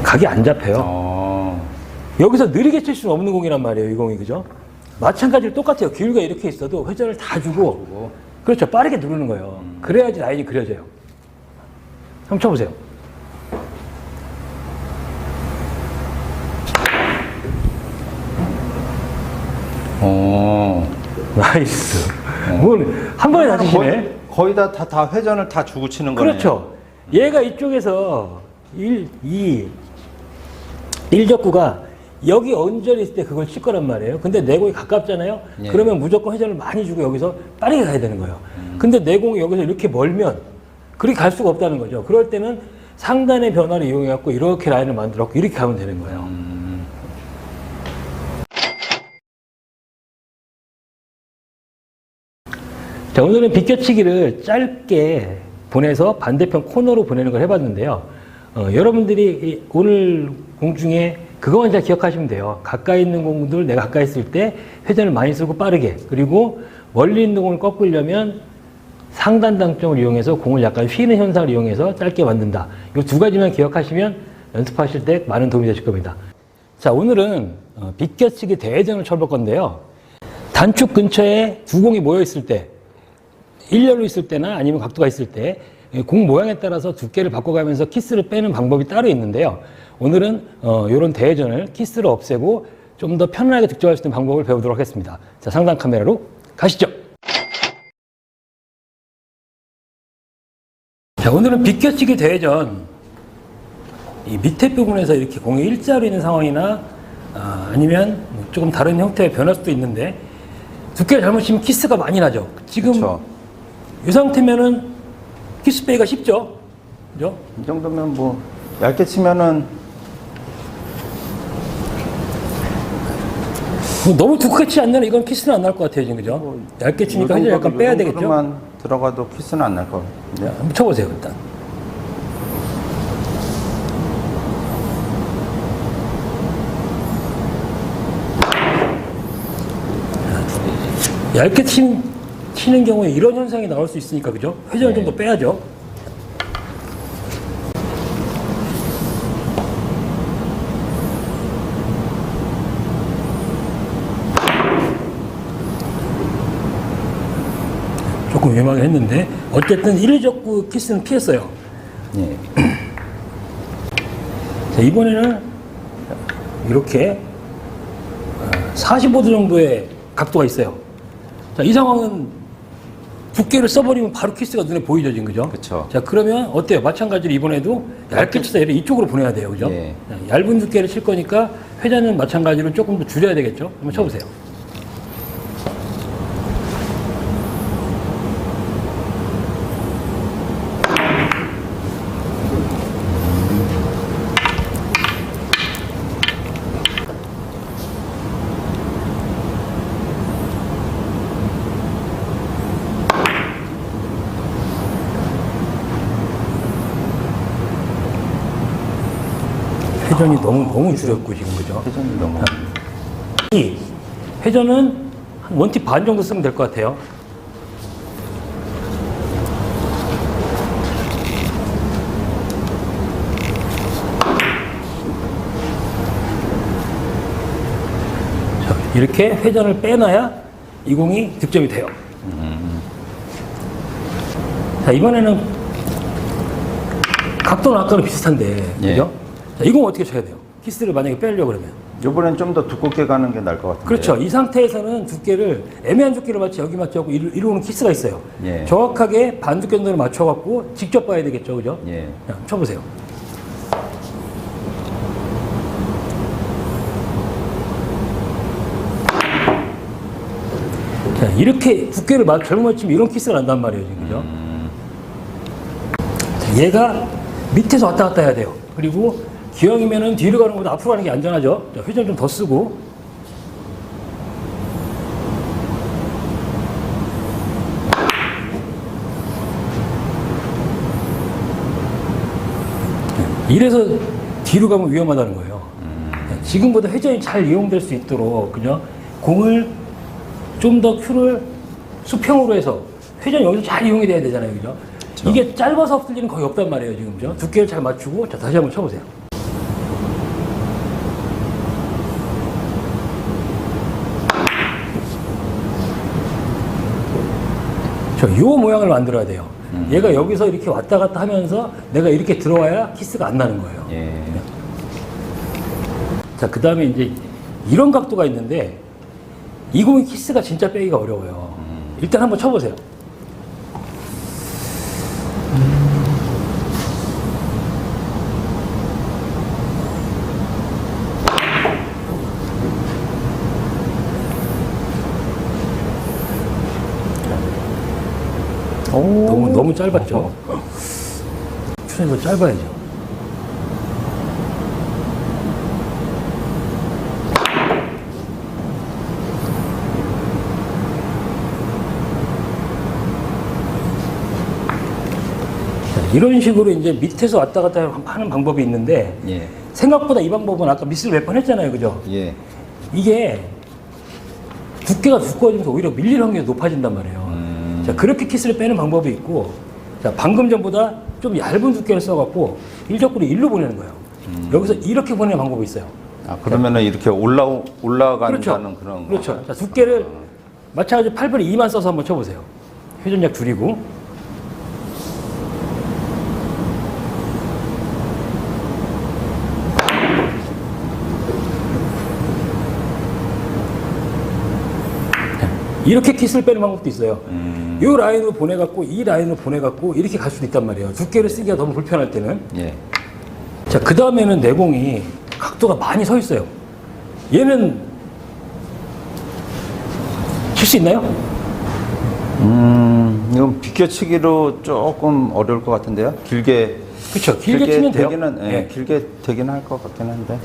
각이 안 잡혀요. 여기서 느리게 칠 수는 없는 공이란 말이에요, 이 공이, 그죠? 마찬가지로 똑같아요. 기울기가 이렇게 있어도 회전을 다 주고, 그렇죠. 빠르게 누르는 거예요. 그래야지 라인이 그려져요. 한번 쳐보세요. 나이스. 뭘, 한 번에 다 치시네? 거의 다 회전을 다 주고 치는 거네요. 그렇죠. 얘가 이쪽에서 1적구가 여기 언저리 있을 때 그걸 칠 거란 말이에요. 근데 내공이 가깝잖아요. 예. 그러면 무조건 회전을 많이 주고 여기서 빠르게 가야 되는 거예요. 근데 내공이 여기서 이렇게 멀면 그렇게 갈 수가 없다는 거죠. 그럴 때는 상단의 변화를 이용해 갖고 이렇게 라인을 만들어 갖고 이렇게 가면 되는 거예요. 자, 오늘은 비껴치기를 짧게 보내서 반대편 코너로 보내는 걸 해봤는데요. 여러분들이 오늘 공 중에 그거만 잘 기억하시면 돼요. 가까이 있는 공들 내가 가까이 있을 때 회전을 많이 쓰고 빠르게, 그리고 멀리 있는 공을 꺾으려면 상단 당점을 이용해서 공을 약간 휘는 현상을 이용해서 짧게 만든다. 이 두 가지만 기억하시면 연습하실 때 많은 도움이 되실 겁니다. 자, 오늘은 비껴치기 대회전을 쳐볼 건데요. 단축 근처에 두 공이 모여 있을 때, 일렬로 있을 때나 아니면 각도가 있을 때 공 모양에 따라서 두께를 바꿔가면서 키스를 빼는 방법이 따로 있는데요. 오늘은 이런 대회전을 키스를 없애고 좀 더 편안하게 득점할 수 있는 방법을 배우도록 하겠습니다. 자, 상단 카메라로 가시죠. 자, 오늘은 비껴치기 대회전, 이 밑에 부분에서 이렇게 공이 일자로 있는 상황이나 아니면 조금 다른 형태의 변할 수도 있는데 두께를 잘못 치면 키스가 많이 나죠. 지금 그쵸. 이 상태면은 키스 빼기가 쉽죠. 그죠? 이 정도면 뭐 얇게 치면은 너무 두껍게 치지 않으면 이건 키스는 안 날 것 같아요, 지금. 그죠? 얇게 치니까 회전 약간 빼야 되겠죠? 만 들어가도 키스는 안 날 것 자, 같은데. 한번 쳐보세요, 일단. 얇게 치는 경우에 이런 현상이 나올 수 있으니까, 그죠? 회전을 좀 더 빼야죠. 조금 위험하게 했는데 어쨌든 1족구 키스는 피했어요. 예. 자, 이번에는 이렇게 45도 정도의 각도가 있어요. 자, 이 상황은 두께를 써버리면 바로 키스가 눈에 보이죠, 지금. 그죠? 그쵸. 자, 그러면 어때요? 마찬가지로 이번에도 얇게 쳐서 얘를 이쪽으로 보내야 돼요. 그죠? 예. 자, 얇은 두께를 칠 거니까 회전은 마찬가지로 조금 더 줄여야 되겠죠? 한번 쳐보세요. 회전이 너무 줄였고, 지금. 그죠? 회전이 너무. 이 회전은 한 원팁 반 정도 쓰면 될 것 같아요. 자, 이렇게 회전을 빼놔야 이 공이 득점이 돼요. 자, 이번에는 각도는 아까랑 비슷한데, 예. 그죠? 자, 이 공 어떻게 쳐야 돼요? 키스를 만약에 빼려고 그러면. 요번엔 좀 더 두껍게 가는 게 나을 것 같은데. 그렇죠. 이 상태에서는 두께를, 애매한 두께를 맞춰 여기 맞춰갖고 이러는 키스가 있어요. 예. 정확하게 반 두께 정도를 맞춰갖고 직접 봐야 되겠죠. 그죠? 예. 자, 쳐보세요. 자, 이렇게 두께를 잘못 맞추면 이런 키스가 난단 말이에요. 지금. 그죠? 자, 얘가 밑에서 왔다 갔다 해야 돼요. 그리고 기왕이면은 뒤로 가는 것보다 앞으로 가는 게 안전하죠. 자, 회전 좀 더 쓰고. 이래서 뒤로 가면 위험하다는 거예요. 지금보다 회전이 잘 이용될 수 있도록, 그죠? 공을 좀 더 큐를 수평으로 해서 회전이 여기서 잘 이용이 돼야 되잖아요. 그죠? 그렇죠. 이게 짧아서 없을 일은 거의 없단 말이에요. 지금. 그죠? 두께를 잘 맞추고. 자, 다시 한번 쳐보세요. 요 모양을 만들어야 돼요. 얘가 여기서 이렇게 왔다 갔다 하면서 내가 이렇게 들어와야 키스가 안 나는 거예요. 예. 자, 그 다음에 이제 이런 각도가 있는데 이 공이 키스가 진짜 빼기가 어려워요. 일단 한번 쳐보세요. 너무 짧았죠. 큐는 더 짧아야죠. 이런 식으로 이제 밑에서 왔다 갔다 하는 방법이 있는데 예. 생각보다 이 방법은 아까 미스를 몇 번 했잖아요, 그죠? 예. 이게 두께가 두꺼워지면서 오히려 밀릴 확률이 높아진단 말이에요. 자, 그렇게 키스를 빼는 방법이 있고, 자, 방금 전보다 좀 얇은 두께를 써갖고 일적구를 일로 보내는 거예요. 여기서 이렇게 보내는 방법이 있어요. 아, 그러면은 이렇게 올라간다는 그렇죠. 그런 거. 그렇죠. 자, 두께를 마찬가지로 8분의 2만 써서 한번 쳐보세요. 회전력 줄이고. 이렇게 키스를 빼는 방법도 있어요. 이 라인으로 보내갖고 이 라인으로 보내갖고 이렇게 갈 수도 있단 말이에요. 두께를 쓰기가 너무 불편할 때는. 예. 자, 그 다음에는 내공이 각도가 많이 서 있어요. 얘는 칠 수 있나요? 이건 비껴치기로 조금 어려울 것 같은데요. 길게. 그렇죠. 길게 치면 돼요. 되기는, 예, 네. 길게 되긴 할 것 같긴 한데.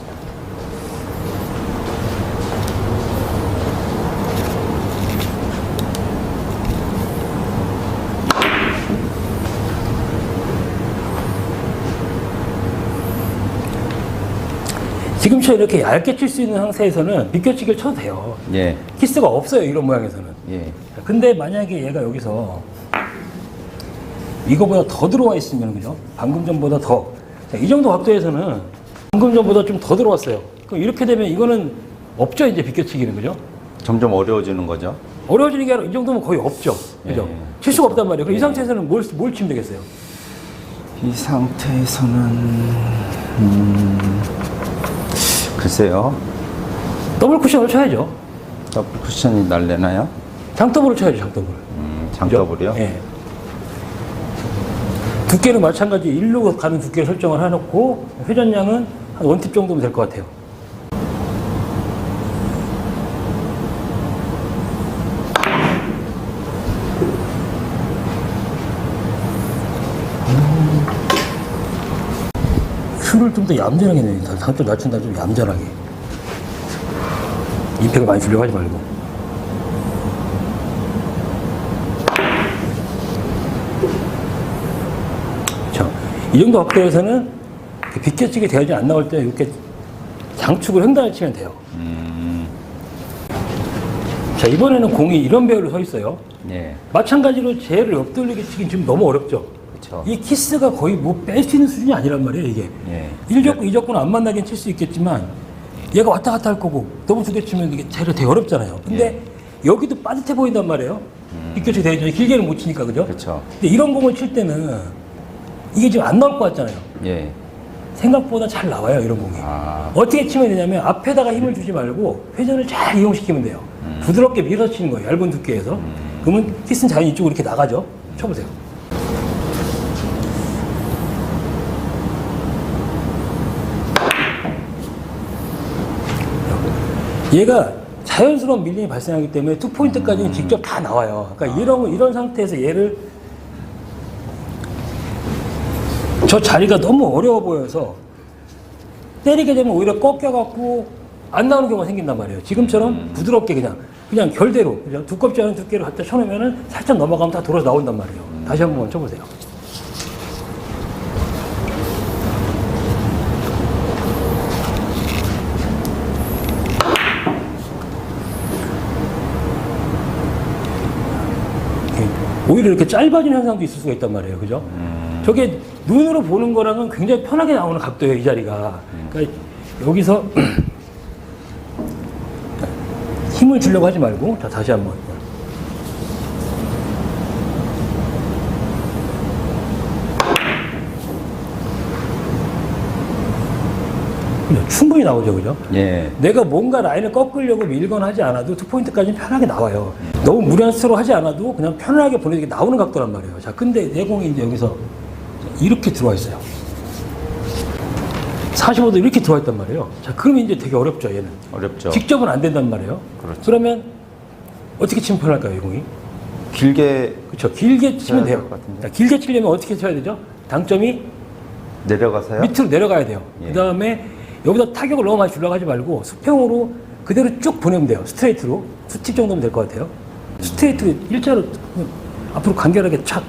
지금처럼 이렇게 얇게 칠 수 있는 상태에서는 비껴치기를 쳐도 돼요. 예. 키스가 없어요, 이런 모양에서는. 예. 근데 만약에 얘가 여기서 이거보다 더 들어와 있으면, 그죠? 방금 전보다 더. 자, 이 정도 각도에서는 방금 전보다 좀 더 들어왔어요. 그럼 이렇게 되면 이거는 없죠, 이제 비껴치기는, 그죠? 점점 어려워지는 거죠. 어려워지는 게 아니라 이 정도면 거의 없죠. 그죠? 예. 칠 수가 없단 말이에요. 그럼 이 상태에서는 뭘 치면 되겠어요? 이 상태에서는, 글쎄요. 더블 쿠션을 쳐야죠. 더블 쿠션이 날래나요? 장더블을 쳐야죠, 장더블. 장더블이요? 예. 두께는 마찬가지 일로 가는 두께 설정을 해놓고 회전량은 한 원팁 정도면 될 것 같아요. 큐를 좀 더 얌전하게 내요. 상점 낮춘다 좀 얌전하게. 임팩을 많이 주려고 하지 말고. 자, 이 정도 각도에서는 비껴치기 대야지 안 나올 때 이렇게 장축을 횡단을 치면 돼요. 자, 이번에는 공이 이런 배열로 서 있어요. 예. 마찬가지로 쟤를 옆돌리기 치긴 지금 너무 어렵죠. 그쵸. 이 키스가 거의 뭐 뺄 수 있는 수준이 아니란 말이에요, 이게. 예. 1적구, 2적구는 안 만나긴 칠 수 있겠지만 얘가 왔다 갔다 할 거고 너무 두 개 치면 이게 쟤를 되게 어렵잖아요. 근데 여기도 빠듯해 보인단 말이에요. 비껴치기 되죠. 길게는 못 치니까, 그죠? 그쵸. 근데 이런 공을 칠 때는 이게 지금 안 나올 것 같잖아요. 예. 생각보다 잘 나와요, 이런 공이. 아. 어떻게 치면 되냐면 앞에다가 힘을 주지 말고 회전을 잘 이용시키면 돼요. 부드럽게 밀어 치는 거예요, 얇은 두께에서. 그러면 키스는 자연히 이쪽으로 이렇게 나가죠. 쳐보세요. 얘가 자연스러운 밀림이 발생하기 때문에 투포인트까지는 직접 다 나와요. 그러니까 이런 상태에서 얘를 저 자리가 너무 어려워 보여서 때리게 되면 오히려 꺾여갖고 안 나오는 경우가 생긴단 말이에요. 지금처럼 부드럽게 그냥 결대로 그냥 두껍지 않은 두께를 갖다 쳐놓으면은 살짝 넘어가면 다 돌아서 나온단 말이에요. 다시 한번 쳐보세요. 오히려 이렇게 짧아지는 현상도 있을 수가 있단 말이에요. 그죠? 저게 눈으로 보는 거랑은 굉장히 편하게 나오는 각도예요, 이 자리가. 그러니까 여기서 힘을 주려고 하지 말고, 자, 다시 한번. 충분히 나오죠, 그죠? 예. 내가 뭔가 라인을 꺾으려고 밀거나 하지 않아도 투포인트까지는 편하게 나와요. 너무 무리한 스트로 하지 않아도 그냥 편하게 보내게 나오는 각도란 말이에요. 자, 근데 내 공이 이제 여기서 이렇게 들어와 있어요. 45도 이렇게 들어와 있단 말이에요. 자, 그러면 이제 되게 어렵죠, 얘는. 어렵죠. 직접은 안 된단 말이에요. 그렇죠. 그러면 어떻게 치면 편할까요, 이 공이? 길게 그렇죠. 길게 치면 쳐야 돼요. 될것 같은데. 자, 길게 치려면 어떻게 쳐야 되죠? 당점이 내려가서요? 밑으로 내려가야 돼요. 예. 그 다음에 여기다 타격을 너무 많이 주려고 하지 말고 수평으로 그대로 쭉 보내면 돼요. 스트레이트로. 수팁 정도면 될 것 같아요. 스트레이트로 일자로 앞으로 간결하게 착.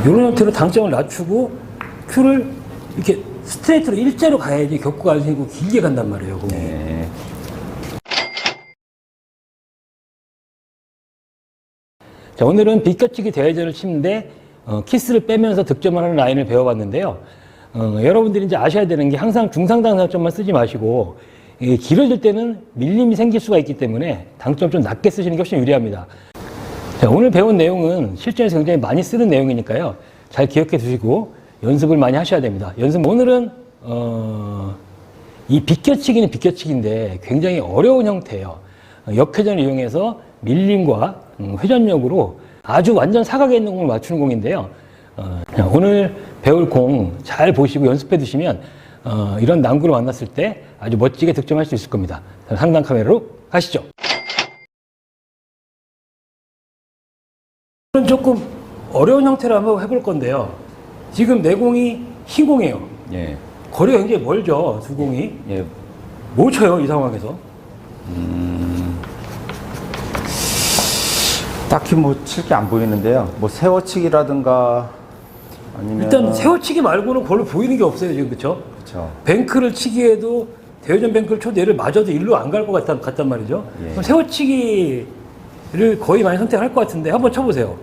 이런 형태로 당점을 낮추고 큐를 이렇게 스트레이트로 일자로 가야지 격구가 아니고 길게 간단 말이에요. 공이. 네. 자, 오늘은 비껴치기 대회전을 치는데 키스를 빼면서 득점하는 라인을 배워봤는데요. 여러분들이 이제 아셔야 되는 게 항상 중상단 당점만 쓰지 마시고 길어질 때는 밀림이 생길 수가 있기 때문에 당점 좀 낮게 쓰시는 게 훨씬 유리합니다. 자, 오늘 배운 내용은 실전에서 굉장히 많이 쓰는 내용이니까요. 잘 기억해 두시고 연습을 많이 하셔야 됩니다. 오늘은 이 비껴치기는 비껴치기인데 굉장히 어려운 형태예요. 역회전을 이용해서 밀림과 회전력으로 아주 완전 사각에 있는 공을 맞추는 공인데요. 오늘 배울 공 잘 보시고 연습해 두시면 이런 난구를 만났을 때 아주 멋지게 득점할 수 있을 겁니다. 상단 카메라로 가시죠. 오늘은 조금 어려운 형태로 한번 해볼 건데요. 지금 내 공이 흰 공이에요. 예. 거리가 굉장히 멀죠, 두 공이. 예. 뭘 쳐요, 이 상황에서? 딱히 뭐 칠 게 안 보이는데요. 뭐 세워치기라든가 아니면 일단 세워치기 말고는 별로 보이는 게 없어요, 지금. 그쵸? 그렇죠. 뱅크를 치기에도 대회전 뱅크를 쳐도 얘를 맞아도 일로 안 갈 것 같단 말이죠. 예. 그럼 세워치기를 거의 많이 선택할 것 같은데 한번 쳐보세요.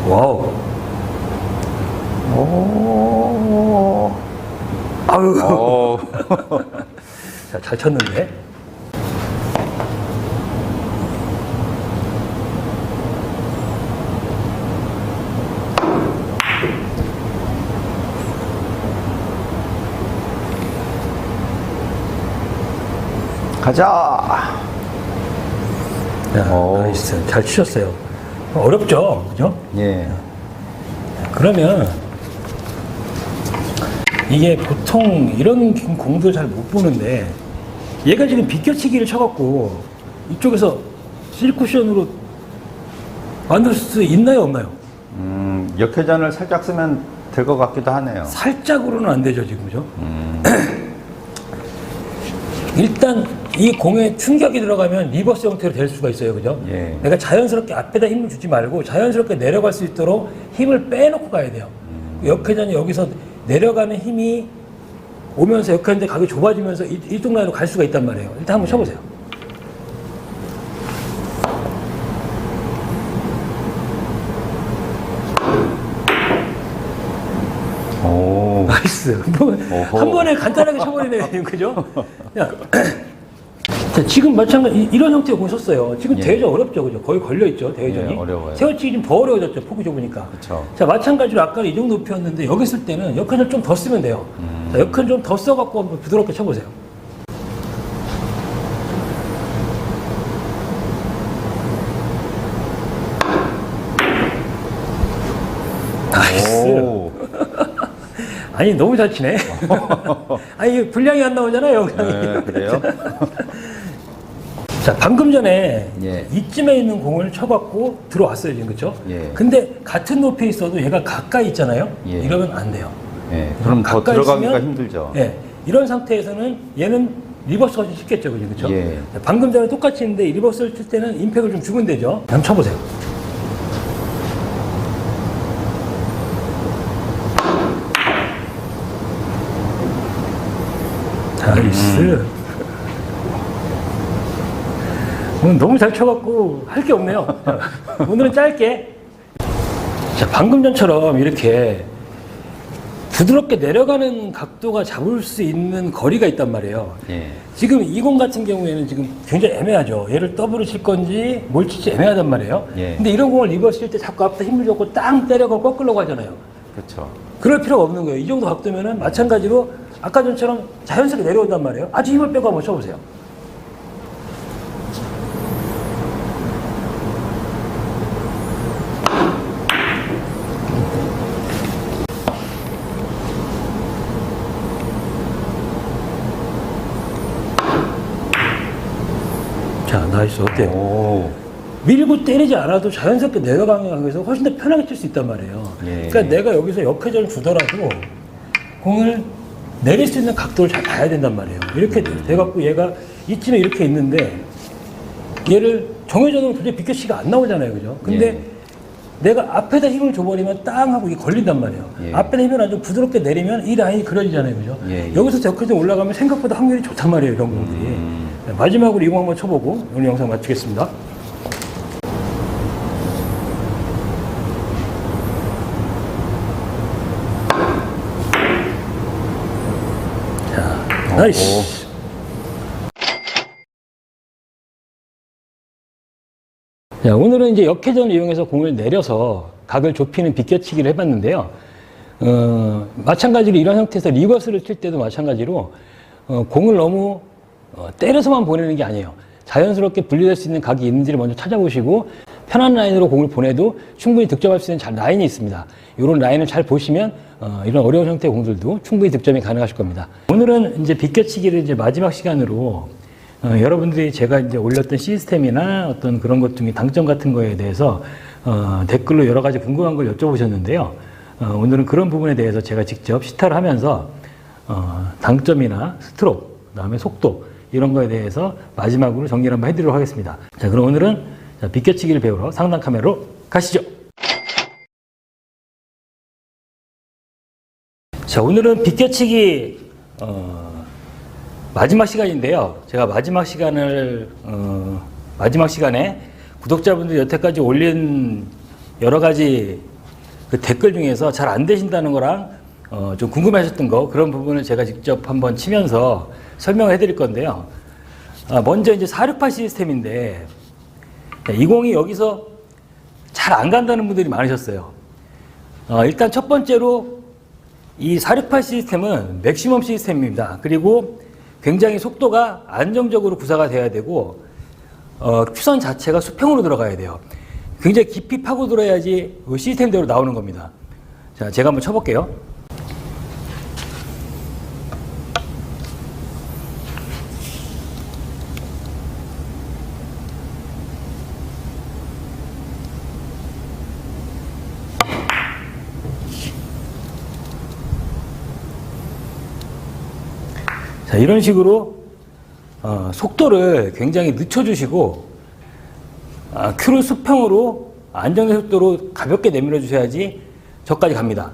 와우. 오. 아유. 오. 자, 잘 쳤는데. 가자. 야, 오. 나이스. 잘 치셨어요. 어렵죠? 그죠? 예. 그러면 이게 보통 이런 공들 잘 못 보는데 얘가 지금 비껴치기를 쳐갖고 이쪽에서 실쿠션으로 만들 수 있나요, 없나요? 역회전을 살짝 쓰면 될 것 같기도 하네요. 살짝으로는 안 되죠, 지금. 그죠? 일단 이 공에 충격이 들어가면 리버스 형태로 될 수가 있어요. 그죠? 예. 내가 자연스럽게 앞에다 힘을 주지 말고 자연스럽게 내려갈 수 있도록 힘을 빼놓고 가야 돼요. 역회전이 여기서 내려가는 힘이 오면서 역회전인데 각이 좁아지면서 이쪽 라인으로 갈 수가 있단 말이에요. 일단 한번 쳐보세요. 오. 나이스. 오호. 한 번에 간단하게 쳐버리네요. 그죠? 야, 자, 지금 마찬가지 이런 형태의 공을 썼어요. 지금 예. 대회전 어렵죠, 그죠? 거의 걸려 있죠, 대회전이. 예, 어려워요. 세워치기 좀 더 어려워졌죠, 폭이 좁으니까. 그쵸. 자, 마찬가지로 아까는 이 정도 높이였는데 여기 쓸 때는 역회전 좀 더 쓰면 돼요. 자, 역회전 좀 더 써갖고 한번 부드럽게 쳐보세요. 나이스. 오. 아니, 너무 잘 치네. 아니, 분량이 안 나오잖아요, 영상이. 네, 그래요? 자, 방금 전에 예. 이쯤에 있는 공을 쳐갖고 들어왔어요, 지금. 그쵸? 예. 근데 같은 높이에 있어도 얘가 가까이 있잖아요? 예. 이러면 안 돼요. 예. 그럼 더 가까이 들어가기가 있으면, 힘들죠. 예. 이런 상태에서는 얘는 리버스가 좀 쉽겠죠, 그죠? 예. 자, 방금 전에 똑같이 했는데 리버스를 칠 때는 임팩을 좀 주면 되죠. 한번 쳐보세요. 나이스. 오늘 너무 잘 쳐갖고 할 게 없네요. 자, 오늘은 짧게. 자, 방금 전처럼 이렇게 부드럽게 내려가는 각도가 잡을 수 있는 거리가 있단 말이에요. 예. 지금 이 공 같은 경우에는 지금 굉장히 애매하죠. 얘를 더블로 칠 건지 뭘 칠지 애매하단 말이에요. 예. 근데 이런 공을 리버스 칠 때 자꾸 앞에 힘을 줬고 땅 때려고 꺾으려고 하잖아요. 그렇죠. 그럴 필요가 없는 거예요. 이 정도 각도면은 마찬가지로 아까 전처럼 자연스럽게 내려온단 말이에요. 아주 힘을 빼고 한번 쳐보세요. 자, 나이스. 어때요? 오. 밀고 때리지 않아도 자연스럽게 내려가면서 훨씬 더 편하게 칠 수 있단 말이에요. 예. 그러니까 내가 여기서 역회전을 주더라도 공을 내릴 수 있는 각도를 잘 봐야 된단 말이에요. 이렇게 돼갖고 얘가 이쯤에 이렇게 있는데 얘를 정해져 놓으면 도저히 비껴치기가 안 나오잖아요. 그죠? 근데 예. 내가 앞에다 힘을 줘버리면 땅 하고 이게 걸린단 말이에요. 예. 앞에다 힘을 아주 부드럽게 내리면 이 라인이 그려지잖아요. 그죠? 예, 예. 여기서 저까지 올라가면 생각보다 확률이 좋단 말이에요. 이런 분들이. 네, 마지막으로 이거 한번 쳐보고 오늘 영상 마치겠습니다. 자, 나이스. 자, 오늘은 이제 역회전을 이용해서 공을 내려서 각을 좁히는 비껴치기를 해봤는데요. 마찬가지로 이런 형태에서 리버스를 칠 때도 마찬가지로 공을 너무 때려서만 보내는 게 아니에요. 자연스럽게 분리될 수 있는 각이 있는지를 먼저 찾아보시고 편한 라인으로 공을 보내도 충분히 득점할 수 있는 라인이 있습니다. 이런 라인을 잘 보시면 이런 어려운 형태의 공들도 충분히 득점이 가능하실 겁니다. 오늘은 이제 비껴치기를 이제 마지막 시간으로 여러분들이 제가 이제 올렸던 시스템이나 어떤 그런 것 중에 당점 같은 거에 대해서 댓글로 여러 가지 궁금한 걸 여쭤보셨는데요. 오늘은 그런 부분에 대해서 제가 직접 시타를 하면서 당점이나 스트로크, 그다음에 속도 이런 거에 대해서 마지막으로 정리를 한번 해드리도록 하겠습니다. 자, 그럼 오늘은 비껴치기를 배우러 상단 카메라로 가시죠. 자, 오늘은 비껴치기 마지막 시간인데요. 제가 마지막 시간에 구독자분들이 여태까지 올린 여러 가지 그 댓글 중에서 잘 안 되신다는 거랑 좀 궁금하셨던 거 그런 부분을 제가 직접 한번 치면서 설명을 해드릴 건데요. 먼저 이제 468 시스템인데 이 공이 여기서 잘 안 간다는 분들이 많으셨어요. 일단 첫 번째로 이 468 시스템은 맥시멈 시스템입니다. 그리고 굉장히 속도가 안정적으로 구사가 돼야 되고 큐선 자체가 수평으로 들어가야 돼요. 굉장히 깊이 파고들어야지 시스템대로 나오는 겁니다. 자, 제가 한번 쳐볼게요. 자, 이런 식으로 속도를 굉장히 늦춰주시고 큐를 수평으로 안정된 속도로 가볍게 내밀어 주셔야지 저까지 갑니다.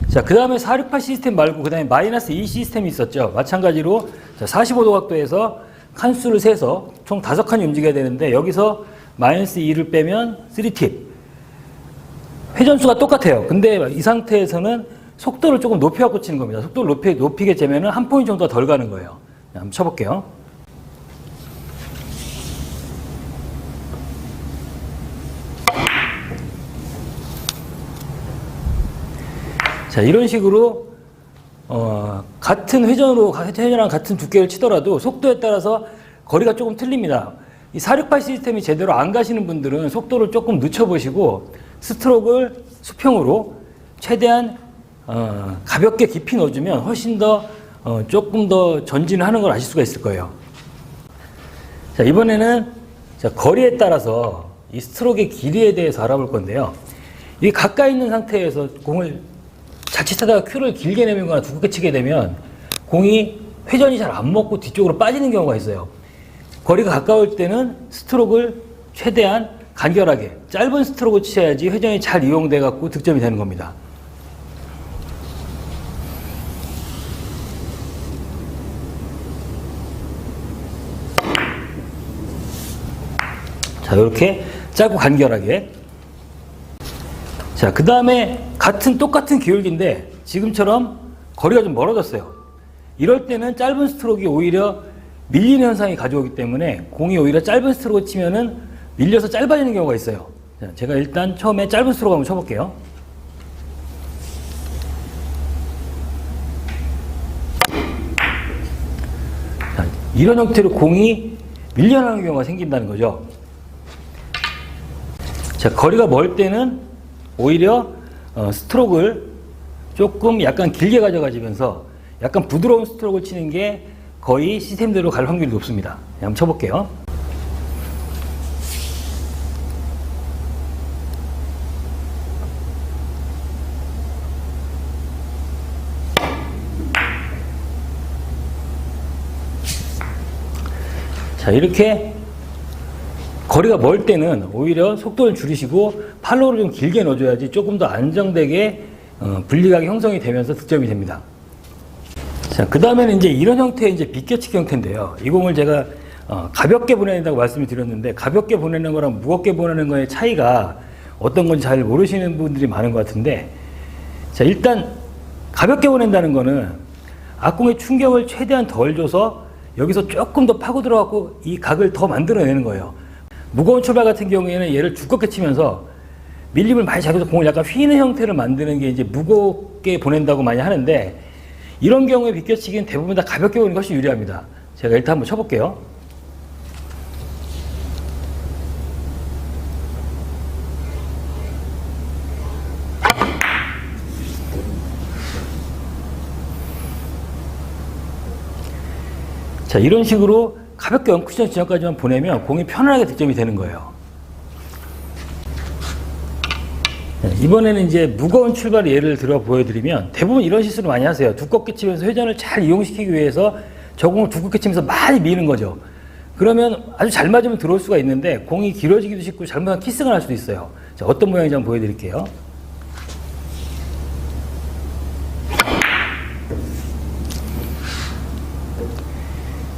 자, 그 다음에 468 시스템 말고 그 다음에 마이너스 2 시스템이 있었죠. 마찬가지로 45도 각도에서 칸수를 세서 총 5칸이 움직여야 되는데 여기서 마이너스 2를 빼면 3팁 회전수가 똑같아요. 근데 이 상태에서는 속도를 조금 높여갖고 치는 겁니다. 속도를 높이게 재면은 한 포인트 정도가 덜 가는 거예요. 한번 쳐볼게요. 자, 이런 식으로 같은 회전이랑 같은 두께를 치더라도 속도에 따라서 거리가 조금 틀립니다. 이 468 시스템이 제대로 안 가시는 분들은 속도를 조금 늦춰보시고 스트로크를 수평으로 최대한 가볍게 깊이 넣어주면 훨씬 더 조금 더 전진을 하는 걸 아실 수가 있을 거예요. 자, 이번에는 거리에 따라서 이 스트로크의 길이에 대해서 알아볼 건데요. 이 가까이 있는 상태에서 공을 자칫하다가 큐를 길게 내밀거나 두껍게 치게 되면 공이 회전이 잘 안 먹고 뒤쪽으로 빠지는 경우가 있어요. 거리가 가까울 때는 스트로크를 최대한 간결하게 짧은 스트로크 치셔야지 회전이 잘 이용돼 갖고 득점이 되는 겁니다. 자, 이렇게 짧고 간결하게. 자, 그 다음에 똑같은 기울기인데 지금처럼 거리가 좀 멀어졌어요. 이럴 때는 짧은 스트로크가 오히려 밀리는 현상이 가져오기 때문에 공이 오히려 짧은 스트로크 치면은 밀려서 짧아지는 경우가 있어요. 자, 제가 일단 처음에 짧은 스트로크 한번 쳐볼게요. 자, 이런 형태로 공이 밀려나는 경우가 생긴다는 거죠. 자, 거리가 멀 때는 오히려 스트로크를 조금 약간 길게 가져가지면서 약간 부드러운 스트로크를 치는 게 거의 시스템대로 갈 확률이 높습니다. 한번 쳐볼게요. 자, 이렇게 거리가 멀 때는 오히려 속도를 줄이시고 팔로우를 좀 길게 넣어줘야지 조금 더 안정되게 분리각이 형성이 되면서 득점이 됩니다. 자, 그 다음에는 이제 이런 형태의 이제 비껴치기 형태인데요. 이 공을 제가 가볍게 보내는다고 말씀을 드렸는데, 가볍게 보내는 거랑 무겁게 보내는 거의 차이가 어떤 건지 잘 모르시는 분들이 많은 것 같은데, 자, 일단 가볍게 보낸다는 거는 앞공의 충격을 최대한 덜 줘서 여기서 조금 더 파고 들어가고 이 각을 더 만들어내는 거예요. 무거운 출발 같은 경우에는 얘를 두껍게 치면서 밀림을 많이 잡아서 공을 약간 휘는 형태를 만드는 게 이제 무겁게 보낸다고 많이 하는데, 이런 경우에 비껴치기는 대부분 다 가볍게 보는 것이 유리합니다. 제가 일단 한번 쳐볼게요. 자, 이런 식으로 가볍게 원쿠션 지점까지만 보내면 공이 편안하게 득점이 되는 거예요. 이번에는 이제 무거운 출발 예를 들어 보여드리면, 대부분 이런 실수를 많이 하세요. 두껍게 치면서 회전을 잘 이용시키기 위해서 저 공을 두껍게 치면서 많이 미는 거죠. 그러면 아주 잘 맞으면 들어올 수가 있는데 공이 길어지기도 쉽고 잘못하면 키스가 날 수도 있어요. 자, 어떤 모양인지 한번 보여드릴게요.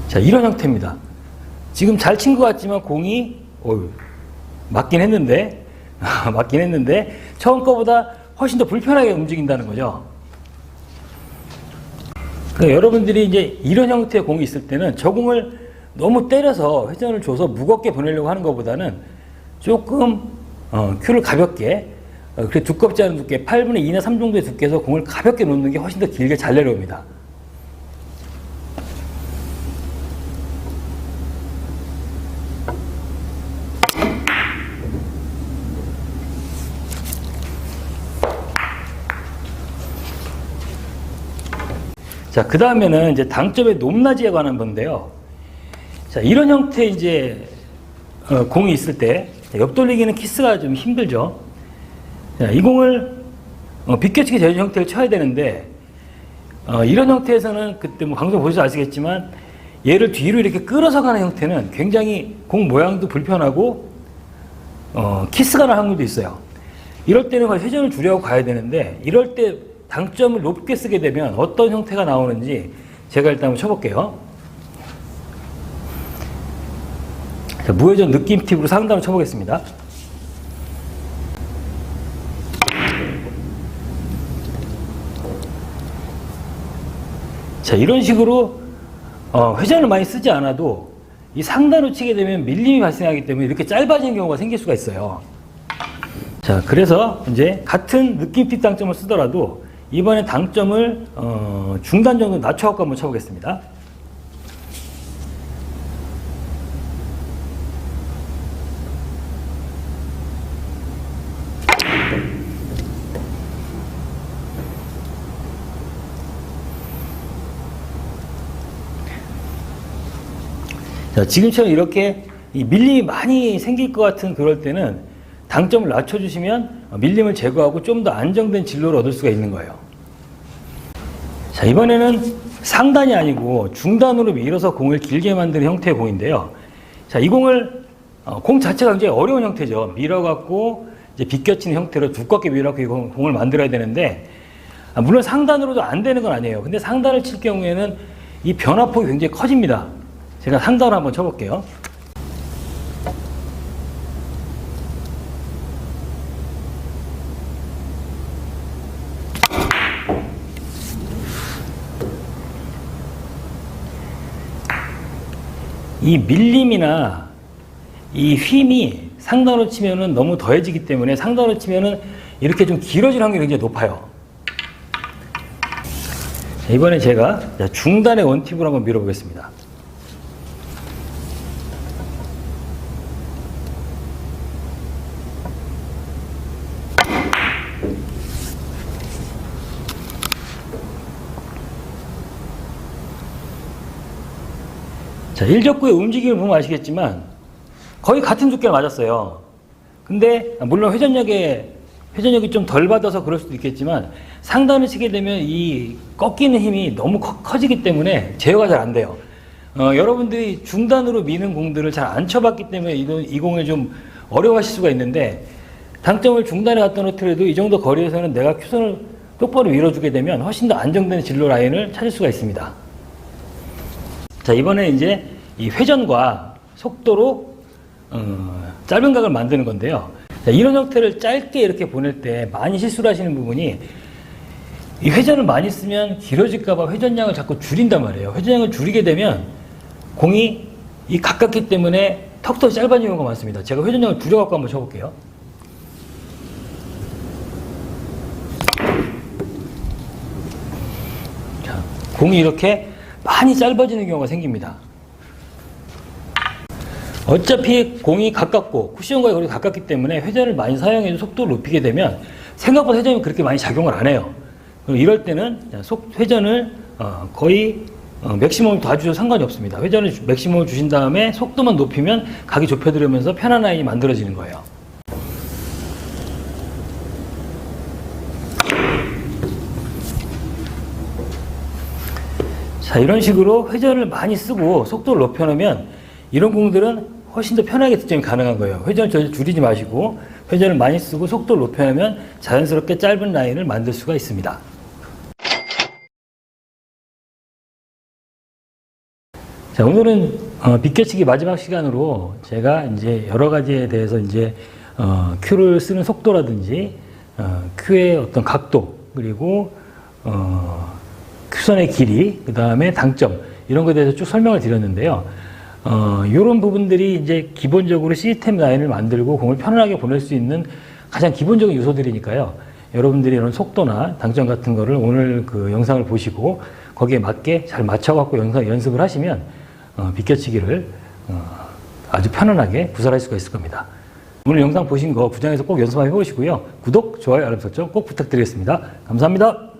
자, 이런 형태입니다. 지금 잘 친 것 같지만 공이 맞긴 했는데 처음 거보다 훨씬 더 불편하게 움직인다는 거죠. 그러니까 여러분들이 이제 이런 형태의 공이 있을 때는 저 공을 너무 때려서 회전을 줘서 무겁게 보내려고 하는 것보다는 조금 큐를 가볍게, 그래 두껍지 않은 두께, 8분의 2나 3 정도의 두께에서 공을 가볍게 놓는 게 훨씬 더 길게 잘 내려옵니다. 자, 그 다음에는 이제 당점의 높낮이에 관한 건데요. 자, 이런 형태의 이제 공이 있을 때 옆돌리기는 키스가 좀 힘들죠. 자, 이 공을 비껴치기 제전 형태를 쳐야 되는데, 이런 형태에서는 그때 뭐 방송 보셔서 아시겠지만 얘를 뒤로 이렇게 끌어서 가는 형태는 굉장히 공 모양도 불편하고 키스가 나는 확률도 있어요. 이럴 때는 회전을 줄여고 가야 되는데, 이럴 때 당점을 높게 쓰게 되면 어떤 형태가 나오는지 제가 일단 한번 쳐볼게요. 자, 무회전 느낌 팁으로 상단을 쳐보겠습니다. 자, 이런 식으로 회전을 많이 쓰지 않아도 이 상단으로 치게 되면 밀림이 발생하기 때문에 이렇게 짧아지는 경우가 생길 수가 있어요. 자, 그래서 이제 같은 느낌 팁 당점을 쓰더라도 이번에 당점을 중단 정도 낮춰갖고 한번 쳐보겠습니다. 자, 지금처럼 이렇게 이 밀림이 많이 생길 것 같은 그럴 때는 당점을 낮춰주시면 밀림을 제거하고 좀 더 안정된 진로를 얻을 수가 있는 거예요. 자, 이번에는 상단이 아니고 중단으로 밀어서 공을 길게 만드는 형태의 공인데요. 자, 이 공을 공 자체가 굉장히 어려운 형태죠. 밀어갖고 이제 비껴치는 형태로 두껍게 밀어갖고 이 공을 만들어야 되는데, 물론 상단으로도 안 되는 건 아니에요. 근데 상단을 칠 경우에는 이 변화폭이 굉장히 커집니다. 제가 상단으로 한번 쳐볼게요. 이 밀림이나 이 휨이 상단으로 치면은 너무 더해지기 때문에 상단으로 치면은 이렇게 좀 길어질 확률이 굉장히 높아요. 자, 이번에 제가 중단의 원팁으로 한번 밀어보겠습니다. 자, 일적구의 움직임을 보면 아시겠지만 거의 같은 두께를 맞았어요. 근데 물론 회전력이 좀 덜 받아서 그럴 수도 있겠지만 상단을 치게 되면 이 꺾이는 힘이 너무 커지기 때문에 제어가 잘 안 돼요. 여러분들이 중단으로 미는 공들을 잘 안 쳐봤기 때문에 이 공을 좀 어려워하실 수가 있는데, 당점을 중단에 갖다 놓더라도 이 정도 거리에서는 내가 큐선을 똑바로 밀어주게 되면 훨씬 더 안정된 진로 라인을 찾을 수가 있습니다. 자, 이번에 이제 이 회전과 속도로 짧은 각을 만드는 건데요. 자, 이런 형태를 짧게 이렇게 보낼 때 많이 실수를 하시는 부분이, 이 회전을 많이 쓰면 길어질까봐 회전량을 자꾸 줄인단 말이에요. 회전량을 줄이게 되면 공이 이 가깝기 때문에 턱턱 짧아지는 경우가 많습니다. 제가 회전량을 줄여갖고 한번 쳐볼게요. 자, 공이 이렇게 많이 짧아지는 경우가 생깁니다. 어차피 공이 가깝고 쿠션과의 거리가 가깝기 때문에 회전을 많이 사용해서 속도를 높이게 되면 생각보다 회전이 그렇게 많이 작용을 안 해요. 이럴 때는 회전을 거의 맥시멈을 다 주셔도 상관이 없습니다. 회전을 맥시멈을 주신 다음에 속도만 높이면 각이 좁혀들으면서 편한 라인이 만들어지는 거예요. 자, 이런 식으로 회전을 많이 쓰고 속도를 높여놓으면 이런 공들은 훨씬 더 편하게 득점이 가능한 거예요. 회전을 전혀 줄이지 마시고 회전을 많이 쓰고 속도를 높여놓으면 자연스럽게 짧은 라인을 만들 수가 있습니다. 자, 오늘은 비껴치기 마지막 시간으로 제가 이제 여러 가지에 대해서 이제 큐를 쓰는 속도라든지 큐의 어떤 각도, 그리고 큐선의 길이, 그 다음에 당점, 이런 것에 대해서 쭉 설명을 드렸는데요. 이런 부분들이 이제 기본적으로 시스템 라인을 만들고 공을 편안하게 보낼 수 있는 가장 기본적인 요소들이니까요. 여러분들이 이런 속도나 당점 같은 거를 오늘 그 영상을 보시고 거기에 맞게 잘 맞춰갖고 연습을 하시면 비껴치기를 아주 편안하게 구사할 수가 있을 겁니다. 오늘 영상 보신 거 구장에서 꼭 연습 한번 해보시고요. 구독, 좋아요, 알람 설정 꼭 부탁드리겠습니다. 감사합니다.